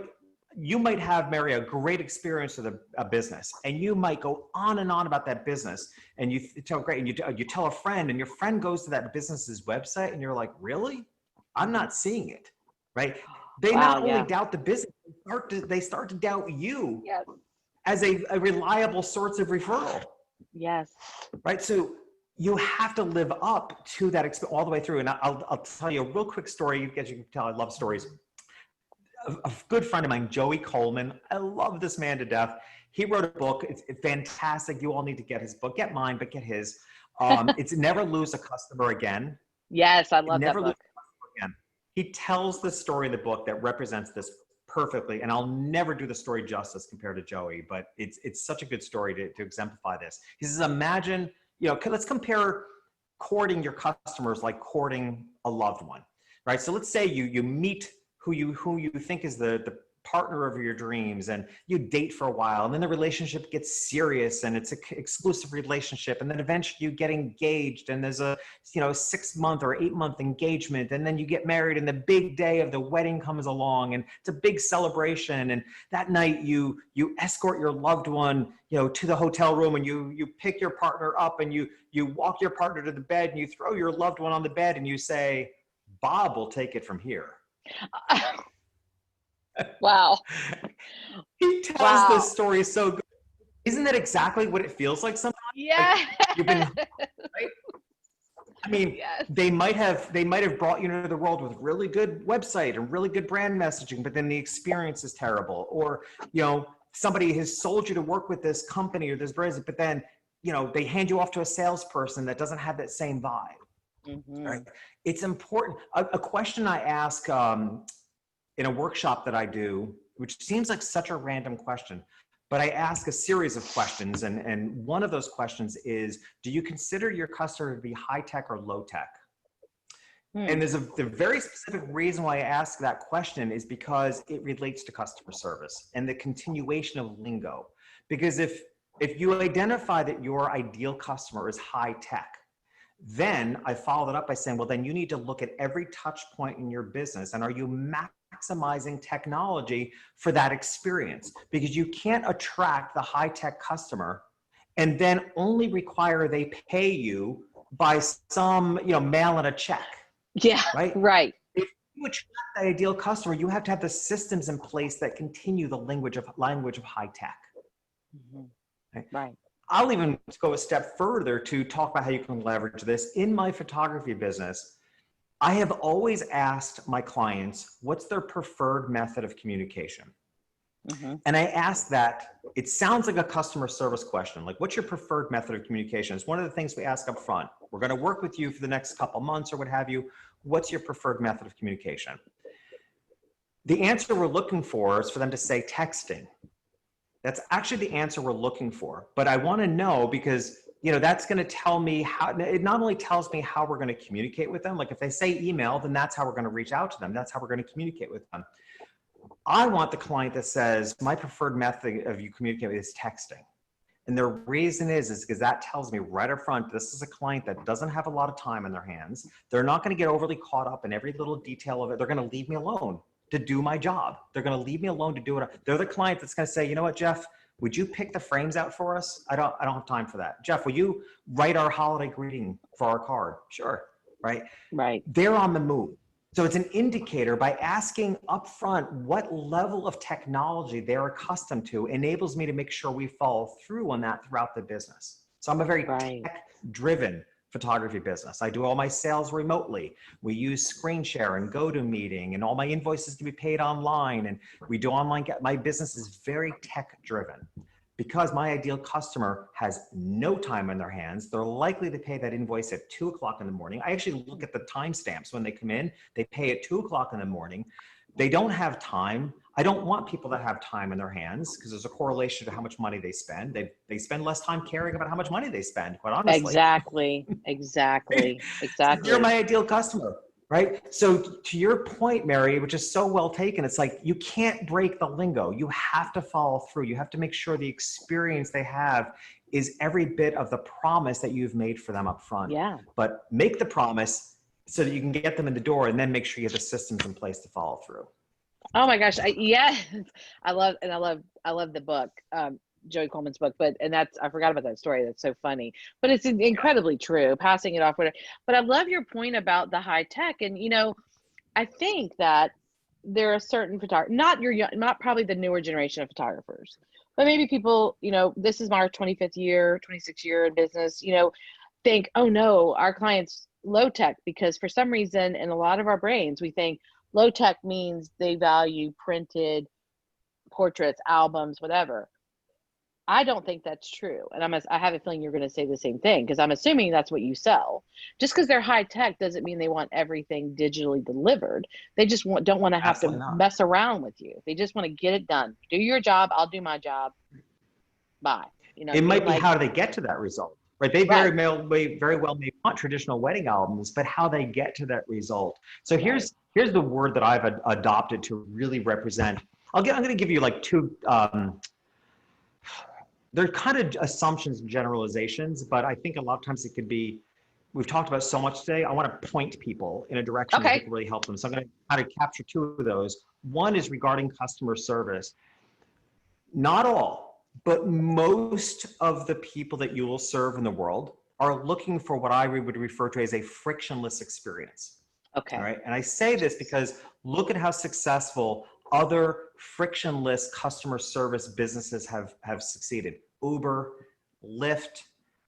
you might have, Mary, a great experience with a business, and you might go on and on about that business, and you tell great, and you tell a friend, and your friend goes to that business's website, and you're like, really? I'm not seeing it, right? They not only doubt the business, they start to doubt you as a reliable source of referral. Yes. Right. So you have to live up to that all the way through. And I'll tell you a real quick story. As you can tell, I love stories. A good friend of mine, Joey Coleman. I love this man to death. He wrote a book. It's fantastic. You all need to get his book. Get mine, but get his. It's Never Lose a Customer Again. Yes, I love that book. Again. He tells the story in the book that represents this perfectly. And I'll never do the story justice compared to Joey, but it's such a good story to exemplify this. He says, imagine, you know, let's compare courting your customers like courting a loved one, right? So let's say you meet who you think is the partner of your dreams, and you date for a while, and then the relationship gets serious, and it's an exclusive relationship, and then eventually you get engaged, and there's a 6-month or 8-month engagement, and then you get married, and the big day of the wedding comes along, and it's a big celebration, and that night you escort your loved one to the hotel room, and you pick your partner up, and you walk your partner to the bed, and you throw your loved one on the bed, and you say, Bob will take it from here. Wow. He tells this story so good. Isn't that exactly what it feels like sometimes? Yeah. Like you've been, right? I mean, they might have brought you into the world with really good website and really good brand messaging, but then the experience is terrible. Or, somebody has sold you to work with this company or this brand, but then, they hand you off to a salesperson that doesn't have that same vibe. Mm-hmm. Right? It's important. A question I ask in a workshop that I do, which seems like such a random question, but I ask a series of questions. And one of those questions is, do you consider your customer to be high tech or low tech? And there's the very specific reason why I ask that question is because it relates to customer service and the continuation of lingo. Because if you identify that your ideal customer is high tech, then I follow that up by saying, well, then you need to look at every touch point in your business. And are you maximizing technology for that experience? Because you can't attract the high-tech customer and then only require they pay you by some, mail in a check. Yeah, right. If you attract that ideal customer, you have to have the systems in place that continue the language of high tech. Mm-hmm. Right. I'll even go a step further to talk about how you can leverage this. In my photography business, I have always asked my clients, what's their preferred method of communication? Mm-hmm. And I ask that, it sounds like a customer service question, like what's your preferred method of communication? It's one of the things we ask up front. We're going to work with you for the next couple months or what have you. What's your preferred method of communication? The answer we're looking for is for them to say texting. That's actually the answer we're looking for. But I want to know because, that's going to tell me how, it not only tells me how we're going to communicate with them. Like if they say email, then that's how we're going to reach out to them. That's how we're going to communicate with them. I want the client that says, my preferred method of you communicating is texting. And the reason is because that tells me right up front, this is a client that doesn't have a lot of time in their hands. They're not going to get overly caught up in every little detail of it. They're going to leave me alone to do my job. They're going to leave me alone to do it. They're the client that's going to say, you know what, Jeff, would you pick the frames out for us? I don't have time for that. Jeff, will you write our holiday greeting for our card? Sure. Right. They're on the move. So it's an indicator. By asking upfront what level of technology they're accustomed to enables me to make sure we follow through on that throughout the business. So I'm a very tech-driven photography business. I do all my sales remotely. We use screen share and GoToMeeting, and all my invoices can be paid online, and we do online. My business is very tech-driven. Because my ideal customer has no time on their hands, they're likely to pay that invoice at 2 o'clock in the morning. I actually look at the timestamps when they come in. They pay at 2 o'clock in the morning. They don't have time. I don't want people that have time in their hands, because there's a correlation to how much money they spend. They spend less time caring about how much money they spend, quite honestly. Exactly. So you're my ideal customer. Right. So to your point, Mary, which is so well taken, it's like, you can't break the lingo. You have to follow through. You have to make sure the experience they have is every bit of the promise that you've made for them up front. Yeah. But make the promise so that you can get them in the door, and then make sure you have the systems in place to follow through. Oh my gosh. I love the book. Joey Coleman's book, I forgot about that story. That's so funny, but it's incredibly true, passing it off. But I love your point about the high tech. And, I think that there are certain photographers, not probably the newer generation of photographers, but maybe people, this is my 25th year, 26th year in business, think, oh no, our client's low tech, because for some reason in a lot of our brains, we think low tech means they value printed portraits, albums, whatever. I don't think that's true. And I have a feeling you're going to say the same thing, because I'm assuming that's what you sell. Just because they're high tech doesn't mean they want everything digitally delivered. They just don't want to have to mess around with you. They just want to get it done. Do your job. I'll do my job. Bye. It might be how do they get to that result, right? They very well may want traditional wedding albums, but how they get to that result. So here's the word that I've adopted to really represent. I'm going to give you like two, they're kind of assumptions and generalizations, but I think a lot of times it could be, we've talked about so much today, I want to point people in a direction that can really help them. So I'm going to kind of capture two of those. One is regarding customer service. Not all, but most of the people that you will serve in the world are looking for what I would refer to as a frictionless experience. Okay. All right. And I say this because look at how successful other frictionless customer service businesses have succeeded. Uber, Lyft,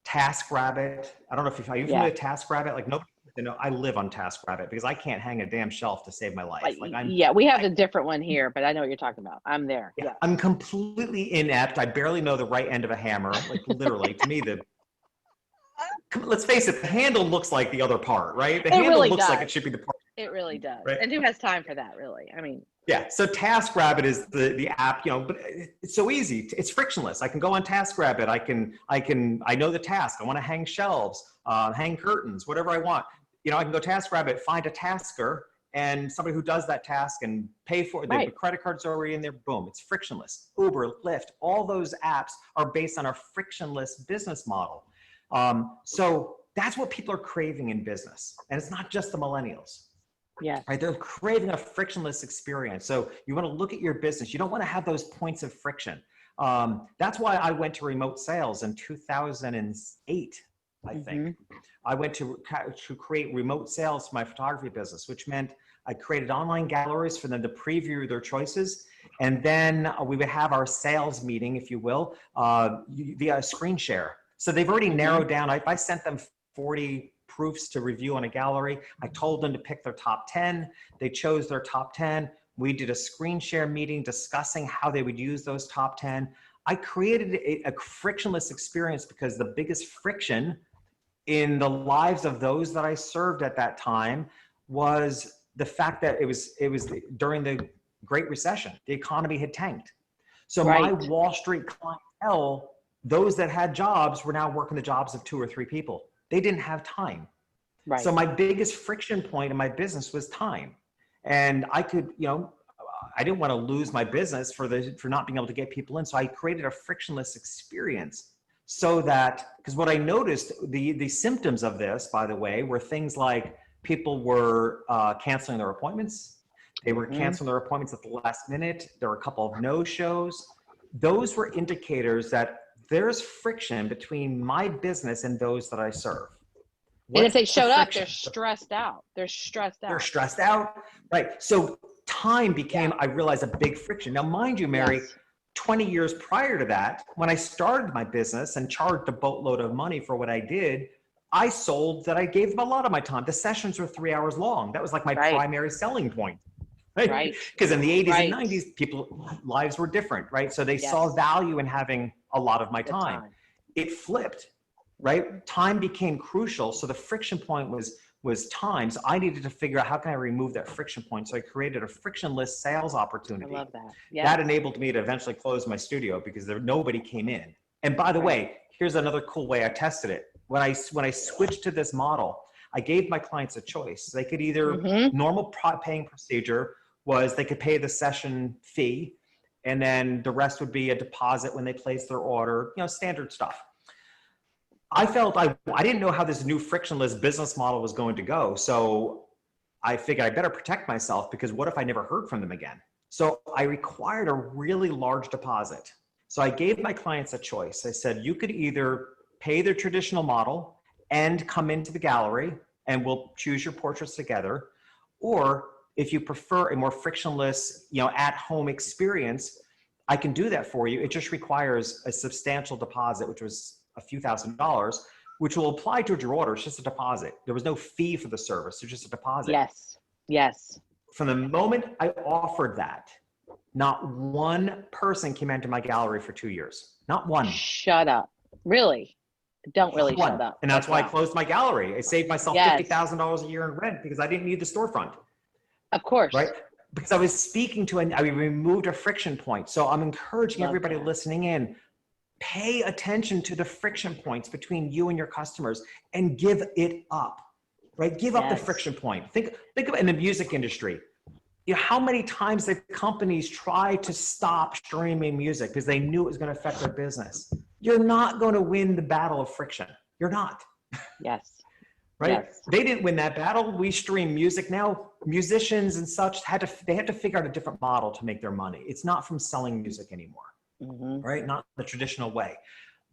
TaskRabbit. I don't know if are you familiar with TaskRabbit? Like nobody, I live on TaskRabbit because I can't hang a damn shelf to save my life. We have a different one here, but I know what you're talking about. I'm there. Yeah. I'm completely inept. I barely know the right end of a hammer. Like literally, to me, let's face it, the handle looks like the other part, right? The handle really looks like it should be the part. It really does. Right? And who has time for that, really? I mean. Yeah, so TaskRabbit is the app, but it's so easy. It's frictionless. I can go on TaskRabbit. I know the task. I want to hang shelves, hang curtains, whatever I want. I can go TaskRabbit, find a tasker, and somebody who does that task and pay for it. The credit card's already in there. Boom, it's frictionless. Uber, Lyft, all those apps are based on a frictionless business model. So that's what people are craving in business, and it's not just the millennials. Yeah. Right. They're craving a frictionless experience. So you want to look at your business. You don't want to have those points of friction. That's why I went to remote sales in 2008, I think. I went to create remote sales for my photography business, which meant I created online galleries for them to preview their choices. And then we would have our sales meeting, if you will, via screen share. So they've already narrowed down. I sent them 40 proofs to review on a gallery. I told them to pick their top 10. They chose their top 10. We did a screen share meeting discussing how they would use those top 10. I created a frictionless experience because the biggest friction in the lives of those that I served at that time was the fact that it was during the Great Recession. The economy had tanked. So my Wall Street clientele, those that had jobs, were now working the jobs of 2 or 3 people. They didn't have time. Right. So my biggest friction point in my business was time. And I could, I didn't want to lose my business for not being able to get people in. So I created a frictionless experience so that, because what I noticed, the symptoms of this, by the way, were things like people were canceling their appointments. They were canceling their appointments at the last minute. There were a couple of no-shows. Those were indicators that there's friction between my business and those that I serve. And if they showed up, friction? they're stressed out. They're stressed out. They're stressed out, right? So time became, I realized, a big friction. Now, mind you, Mary, 20 years prior to that, when I started my business and charged a boatload of money for what I did, I sold that I gave them a lot of my time. The sessions were 3 hours long. That was like my primary selling point. Right? Because in the 80s and 90s, people's lives were different, right? So they saw value in having a lot of my time. It flipped, right? Time became crucial. So the friction point was time. So I needed to figure out how can I remove that friction point. So I created a frictionless sales opportunity. I love that. That enabled me to eventually close my studio because nobody came in. And by the way, here's another cool way I tested it. When I switched to this model, I gave my clients a choice. They could either normal paying procedure was they could pay the session fee, and then the rest would be a deposit when they place their order, standard stuff. I felt I didn't know how this new frictionless business model was going to go. So I figured I better protect myself because what if I never heard from them again? So I required a really large deposit. So I gave my clients a choice. I said, you could either pay the traditional model and come into the gallery and we'll choose your portraits together, or if you prefer a more frictionless, at-home experience, I can do that for you. It just requires a substantial deposit, which was a few $1,000s, which will apply to your order. It's just a deposit. There was no fee for the service. It's just a deposit. Yes. From the moment I offered that, not one person came into my gallery for 2 years. Not one. Shut up. Really? Don't really shut up. And that's why I closed my gallery. I saved myself $50,000 a year in rent because I didn't need the storefront. Of course. Right? Because I was speaking to, I removed a friction point. So I'm encouraging everybody listening in, pay attention to the friction points between you and your customers and give it up, right? Give up the friction point. Think of in the music industry. How many times have companies tried to stop streaming music because they knew it was going to affect their business? You're not going to win the battle of friction. You're not. Yes. Right? Yes. They didn't win that battle. We stream music now. Musicians and such had to figure out a different model to make their money. It's not from selling music anymore, right? Not the traditional way.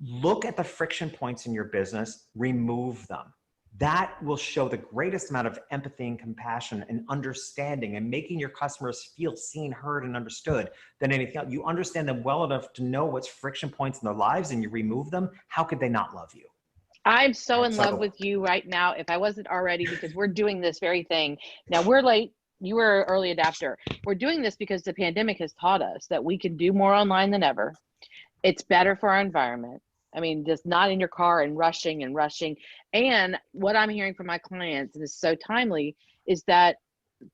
Look at the friction points in your business, remove them. That will show the greatest amount of empathy and compassion and understanding and making your customers feel seen, heard, and understood than anything else. You understand them well enough to know what's friction points in their lives and you remove them. How could they not love you? I'm so in love with you right now, if I wasn't already, because we're doing this very thing. Now we're late. You were an early adapter. We're doing this because the pandemic has taught us that we can do more online than ever. It's better for our environment. I mean, just not in your car and rushing. And what I'm hearing from my clients, and it's so timely, is that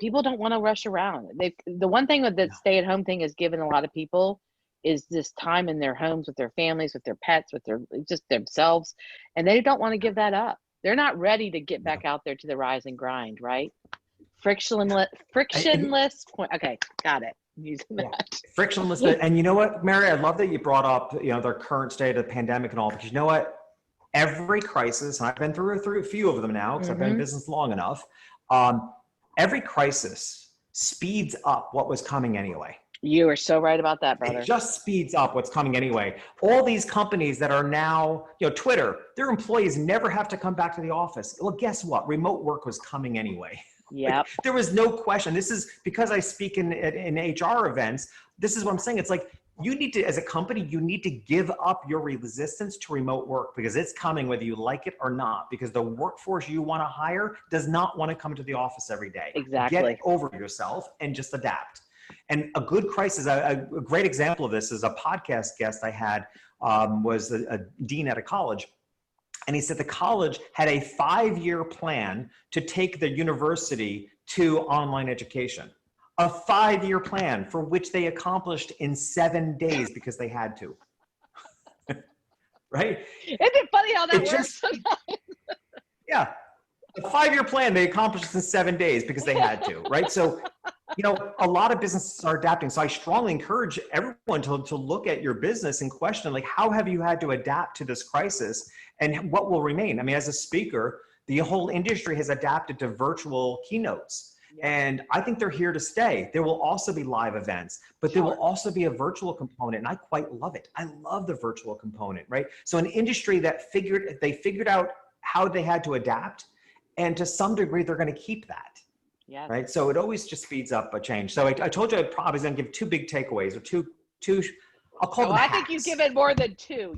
people don't want to rush around. The one thing with the stay-at-home thing has given a lot of people is this time in their homes with their families, with their pets, with their just themselves, and they don't want to give that up. They're not ready to get back out there to the rise and grind, right? Frictionless point. Okay, got it. Using that. Frictionless. And you know what, Mary, I love that you brought up, the current state of the pandemic and all, because you know what? Every crisis, and I've been through a few of them now because I've been in business long enough. Every crisis speeds up what was coming anyway. You are so right about that, brother. It just speeds up what's coming anyway. All these companies that are now, Twitter, their employees never have to come back to the office. Well, guess what? Remote work was coming anyway. Yeah. There was no question. This is because I speak in HR events. This is what I'm saying. It's like you need to, as a company, you need to give up your resistance to remote work because it's coming whether you like it or not, because the workforce you want to hire does not want to come to the office every day. Exactly. Get over yourself and just adapt. And a good crisis, a great example of this is a podcast guest I had was a dean at a college. And he said the college had a 5-year plan to take the university to online education. A 5-year plan for which they accomplished in 7 days because they had to. Right? Isn't it funny how that works sometimes? Yeah. A 5-year plan they accomplished in 7 days because they had to, right? So, a lot of businesses are adapting. So I strongly encourage everyone to look at your business and question, like, how have you had to adapt to this crisis and what will remain? I mean, as a speaker, the whole industry has adapted to virtual keynotes. And I think they're here to stay. There will also be live events, but there will also be a virtual component. And I quite love it. I love the virtual component, right? So an industry that figured out how they had to adapt And to some degree, they're going to keep that. Yeah. Right. So it always just speeds up a change. So I told you I probably was going to give two big takeaways, or two, I'll call them hacks. I think you've given more than two.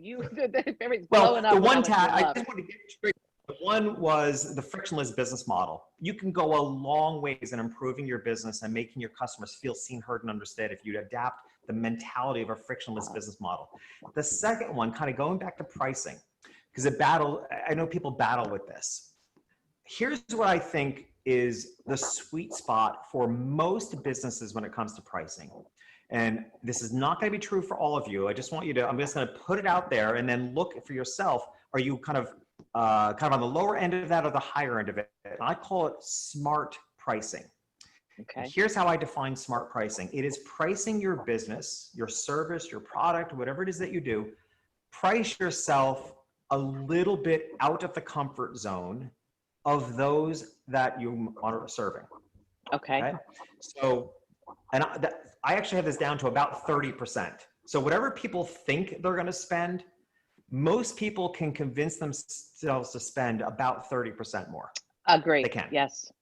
Everything's Well, blowing up. the one I just want to get straight. One was the frictionless business model. You can go a long ways in improving your business and making your customers feel seen, heard, and understood if you adapt the mentality of a frictionless business model. The second one, kind of going back to pricing, because I know people battle with this. Here's what I think is the sweet spot for most businesses when it comes to pricing. And this is not going to be true for all of you. I'm just going to put it out there and then look for yourself. Are you kind of on the lower end of that or the higher end of it? And I call it smart pricing. Okay. Here's how I define smart pricing. It is pricing your business, your service, your product, whatever it is that you do. Price yourself a little bit out of the comfort zone of those that you are serving. Okay. So, and I actually have this down to about 30%. So whatever people think they're going to spend, most people can convince themselves to spend about 30% more. Agree. They can. Yes.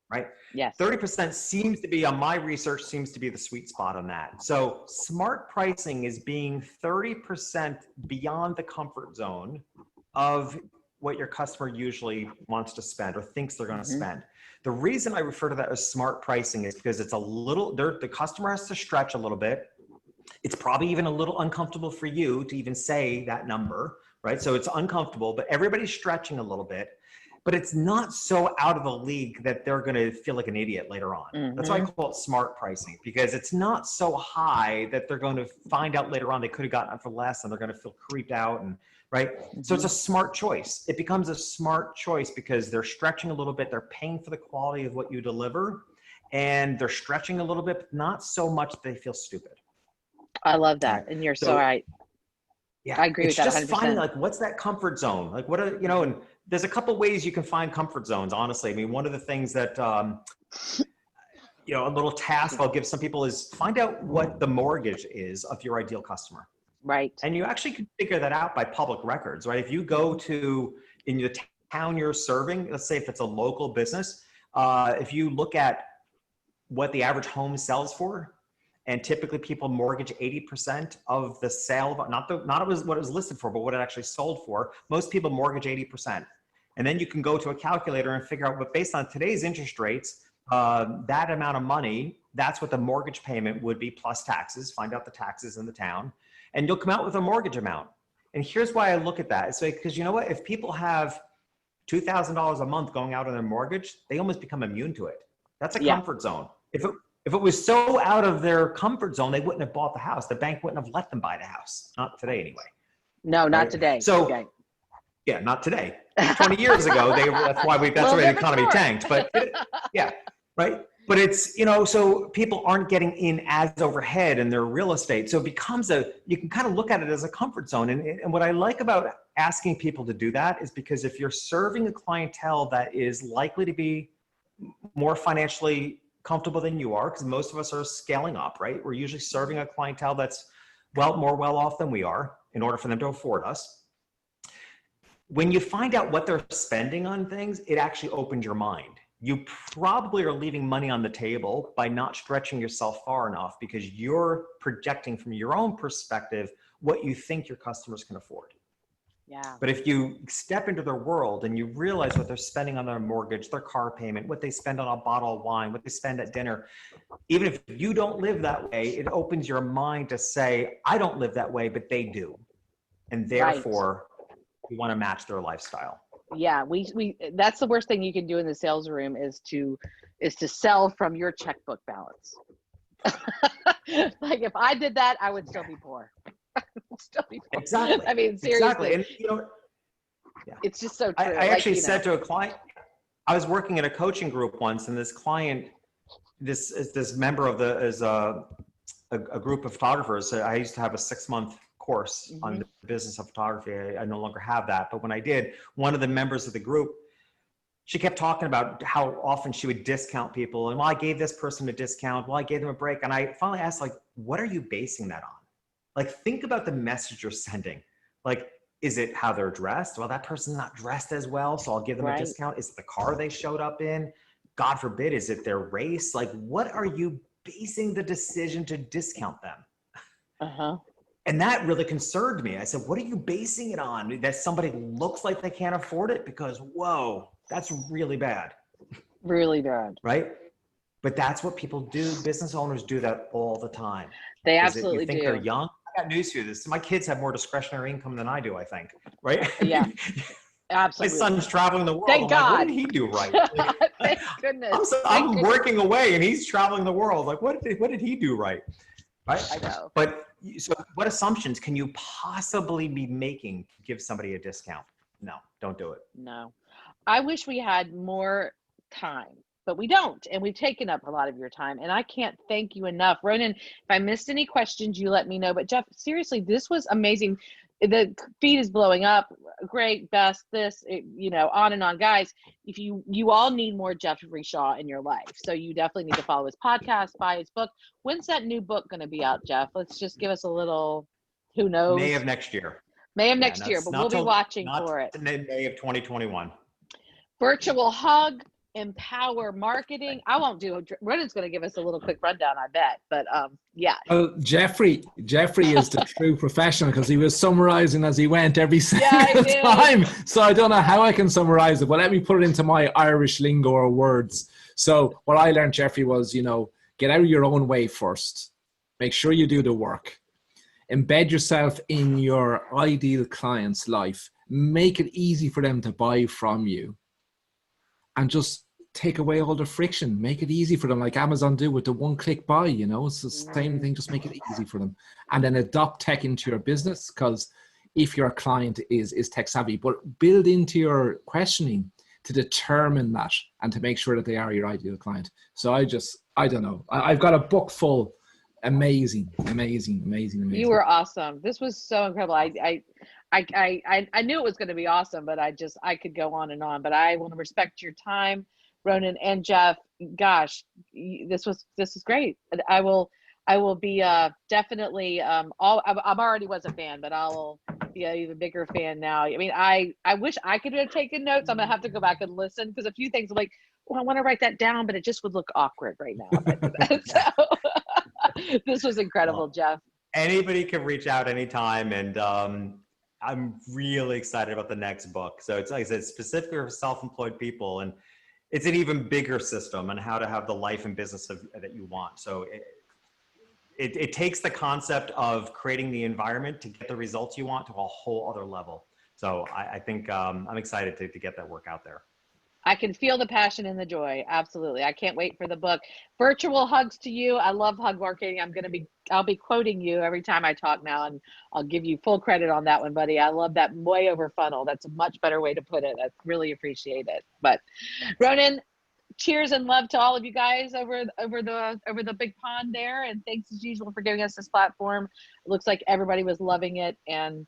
Right? Yes. 30% seems to be, on my research, seems to be the sweet spot on that. So smart pricing is being 30% beyond the comfort zone of what your customer usually wants to spend or thinks they're going to spend. The reason I refer to that as smart pricing is because it's the customer has to stretch a little bit. It's probably even a little uncomfortable for you to even say that number, right? So it's uncomfortable, but everybody's stretching a little bit, but it's not so out of the league that they're going to feel like an idiot later on. That's why I call it smart pricing, because it's not so high that they're going to find out later on they could have gotten it for less and they're going to feel creeped out, and right? So it's a smart choice. It becomes a smart choice because they're stretching a little bit, they're paying for the quality of what you deliver, and they're stretching a little bit, but not so much that they feel stupid. I love that. And you're so right. Yeah, I agree with that 100%. It's just finding like, what's that comfort zone? Like what are, and there's a couple ways you can find comfort zones, honestly. I mean, one of the things that, a little task I'll give some people is find out what the mortgage is of your ideal customer. Right. And you actually can figure that out by public records, right? If you go to, in the town you're serving, let's say if it's a local business, if you look at what the average home sells for, and typically people mortgage 80% of the sale, not what it was listed for, but what it actually sold for. Most people mortgage 80%. And then you can go to a calculator and figure out what, based on today's interest rates, that amount of money, that's what the mortgage payment would be plus taxes. Find out the taxes in the town, and you'll come out with a mortgage amount. And here's why I look at that. It's like, because you know what, if people have $2,000 a month going out on their mortgage, they almost become immune to it. That's a comfort zone. If it was so out of their comfort zone, they wouldn't have bought the house. The bank wouldn't have let them buy the house. Not today, anyway. No, not today. So, okay. Yeah, not today. 20 years ago, that's why the economy tanked. But right. But it's, so people aren't getting in as overhead in their real estate. So it becomes you can kind of look at it as a comfort zone. And what I like about asking people to do that is because if you're serving a clientele that is likely to be more financially comfortable than you are, because most of us are scaling up, right? We're usually serving a clientele that's more well off than we are in order for them to afford us. When you find out what they're spending on things, it actually opens your mind. You probably are leaving money on the table by not stretching yourself far enough because you're projecting from your own perspective what you think your customers can afford. Yeah. But if you step into their world and you realize what they're spending on their mortgage, their car payment, what they spend on a bottle of wine, what they spend at dinner, even if you don't live that way, it opens your mind to say, I don't live that way, but they do. And therefore, we want to match their lifestyle. Yeah, we that's the worst thing you can do in the sales room is to sell from your checkbook balance. Like if I did that, I would still be poor. Exactly. I mean, seriously. Exactly. And it's just so true. I actually said to a client, I was working in a coaching group once, and this client, this member of a group of photographers. I used to have a 6-month course on the business of photography. I no longer have that, but when I did, one of the members of the group, she kept talking about how often she would discount people, and I gave this person a discount, I gave them a break, and I finally asked, like, what are you basing that on? Like, think about the message you're sending. Like, Is it how they're dressed? Well, that person's not dressed as well, so I'll give them a discount. Is it the car they showed up in? God forbid, is it their race? Like, what are you basing the decision to discount them? And that really concerned me. I said, what are you basing it on? That somebody looks like they can't afford it? Because, whoa, that's really bad. Really bad. Right? But that's what people do. Business owners do that all the time. They absolutely do. You think they're young? I got news for you. My kids have more discretionary income than I do, I think. Right? Yeah. Absolutely. My son's traveling the world. Thank God. Like, what did he do right? Like, Thank goodness. I'm working away and he's traveling the world. Like, what did he do right? Right? I know. But so what assumptions can you possibly be making to give somebody a discount? No, don't do it. No. I wish we had more time, but we don't. And we've taken up a lot of your time. And I can't thank you enough. Ronan, if I missed any questions, you let me know. But Jeff, seriously, this was amazing. The feed is blowing up. Great, best, this, on and on. Guys, if you all need more Jeff Reshaw in your life. So you definitely need to follow his podcast, buy his book. When's that new book going to be out, Jeff? Let's just give us a little, who knows? May of next year. May of next year, but we'll be watching for it. May of 2021. Virtual hug, empower marketing. I won't do it. Ronan's going to give us a little quick rundown, I bet. But yeah. Well, Jeffrey is the true professional because he was summarizing as he went every single time. So I don't know how I can summarize it, but let me put it into my Irish lingo or words. So what I learned, Jeffrey, was, get out of your own way first. Make sure you do the work. Embed yourself in your ideal client's life. Make it easy for them to buy from you. And just take away all the friction. Make it easy for them, like Amazon do with the one-click buy. It's the same thing. Just make it easy for them, and then adopt tech into your business. Because if your client is tech savvy, but build into your questioning to determine that and to make sure that they are your ideal client. So I don't know. I've got a book full. Amazing. You were awesome. This was so incredible. I knew it was going to be awesome, but I could go on and on. But I want to respect your time, Ronan and Jeff. Gosh, this is great. I will be definitely I already was a fan, but I'll be an even bigger fan now. I mean, I wish I could have taken notes. I'm gonna have to go back and listen because a few things are like, I want to write that down, but it just would look awkward right now. So this was incredible, Jeff. Anybody can reach out anytime, and I'm really excited about the next book. So it's, like I said, specifically for self-employed people, and it's an even bigger system on how to have the life and business that you want. So it takes the concept of creating the environment to get the results you want to a whole other level. So I think I'm excited to get that work out there. I can feel the passion and the joy. Absolutely. I can't wait for the book. Virtual hugs to you. I love hug marketing. I'll be quoting you every time I talk now, and I'll give you full credit on that one, buddy. I love that way over funnel. That's a much better way to put it. I really appreciate it. But Ronan, cheers and love to all of you guys over the big pond there. And thanks as usual for giving us this platform. It looks like everybody was loving it, and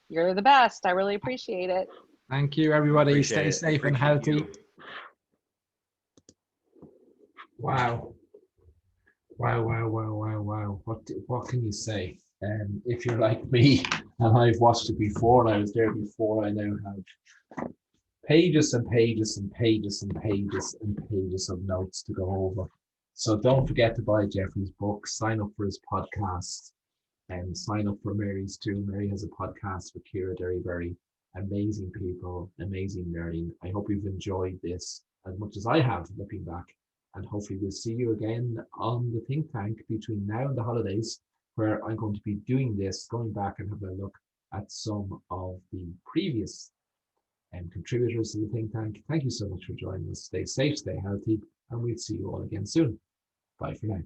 you're the best. I really appreciate it. Thank you, everybody. Stay safe and healthy. Wow. What can you say? If you're like me, and I've watched it before, and I was there before, I now have pages and pages and pages and pages and pages of notes to go over. So don't forget to buy Jeffrey's book, sign up for his podcast, and sign up for Mary's too. Mary has a podcast with Kira Derryberry. Amazing people, amazing learning. I hope you've enjoyed this as much as I have looking back. And hopefully we'll see you again on the think tank between now and the holidays, where I'm going to be doing this, going back and having a look at some of the previous contributors to the think tank. Thank you so much for joining us. Stay safe, stay healthy, and we'll see you all again soon. Bye for now.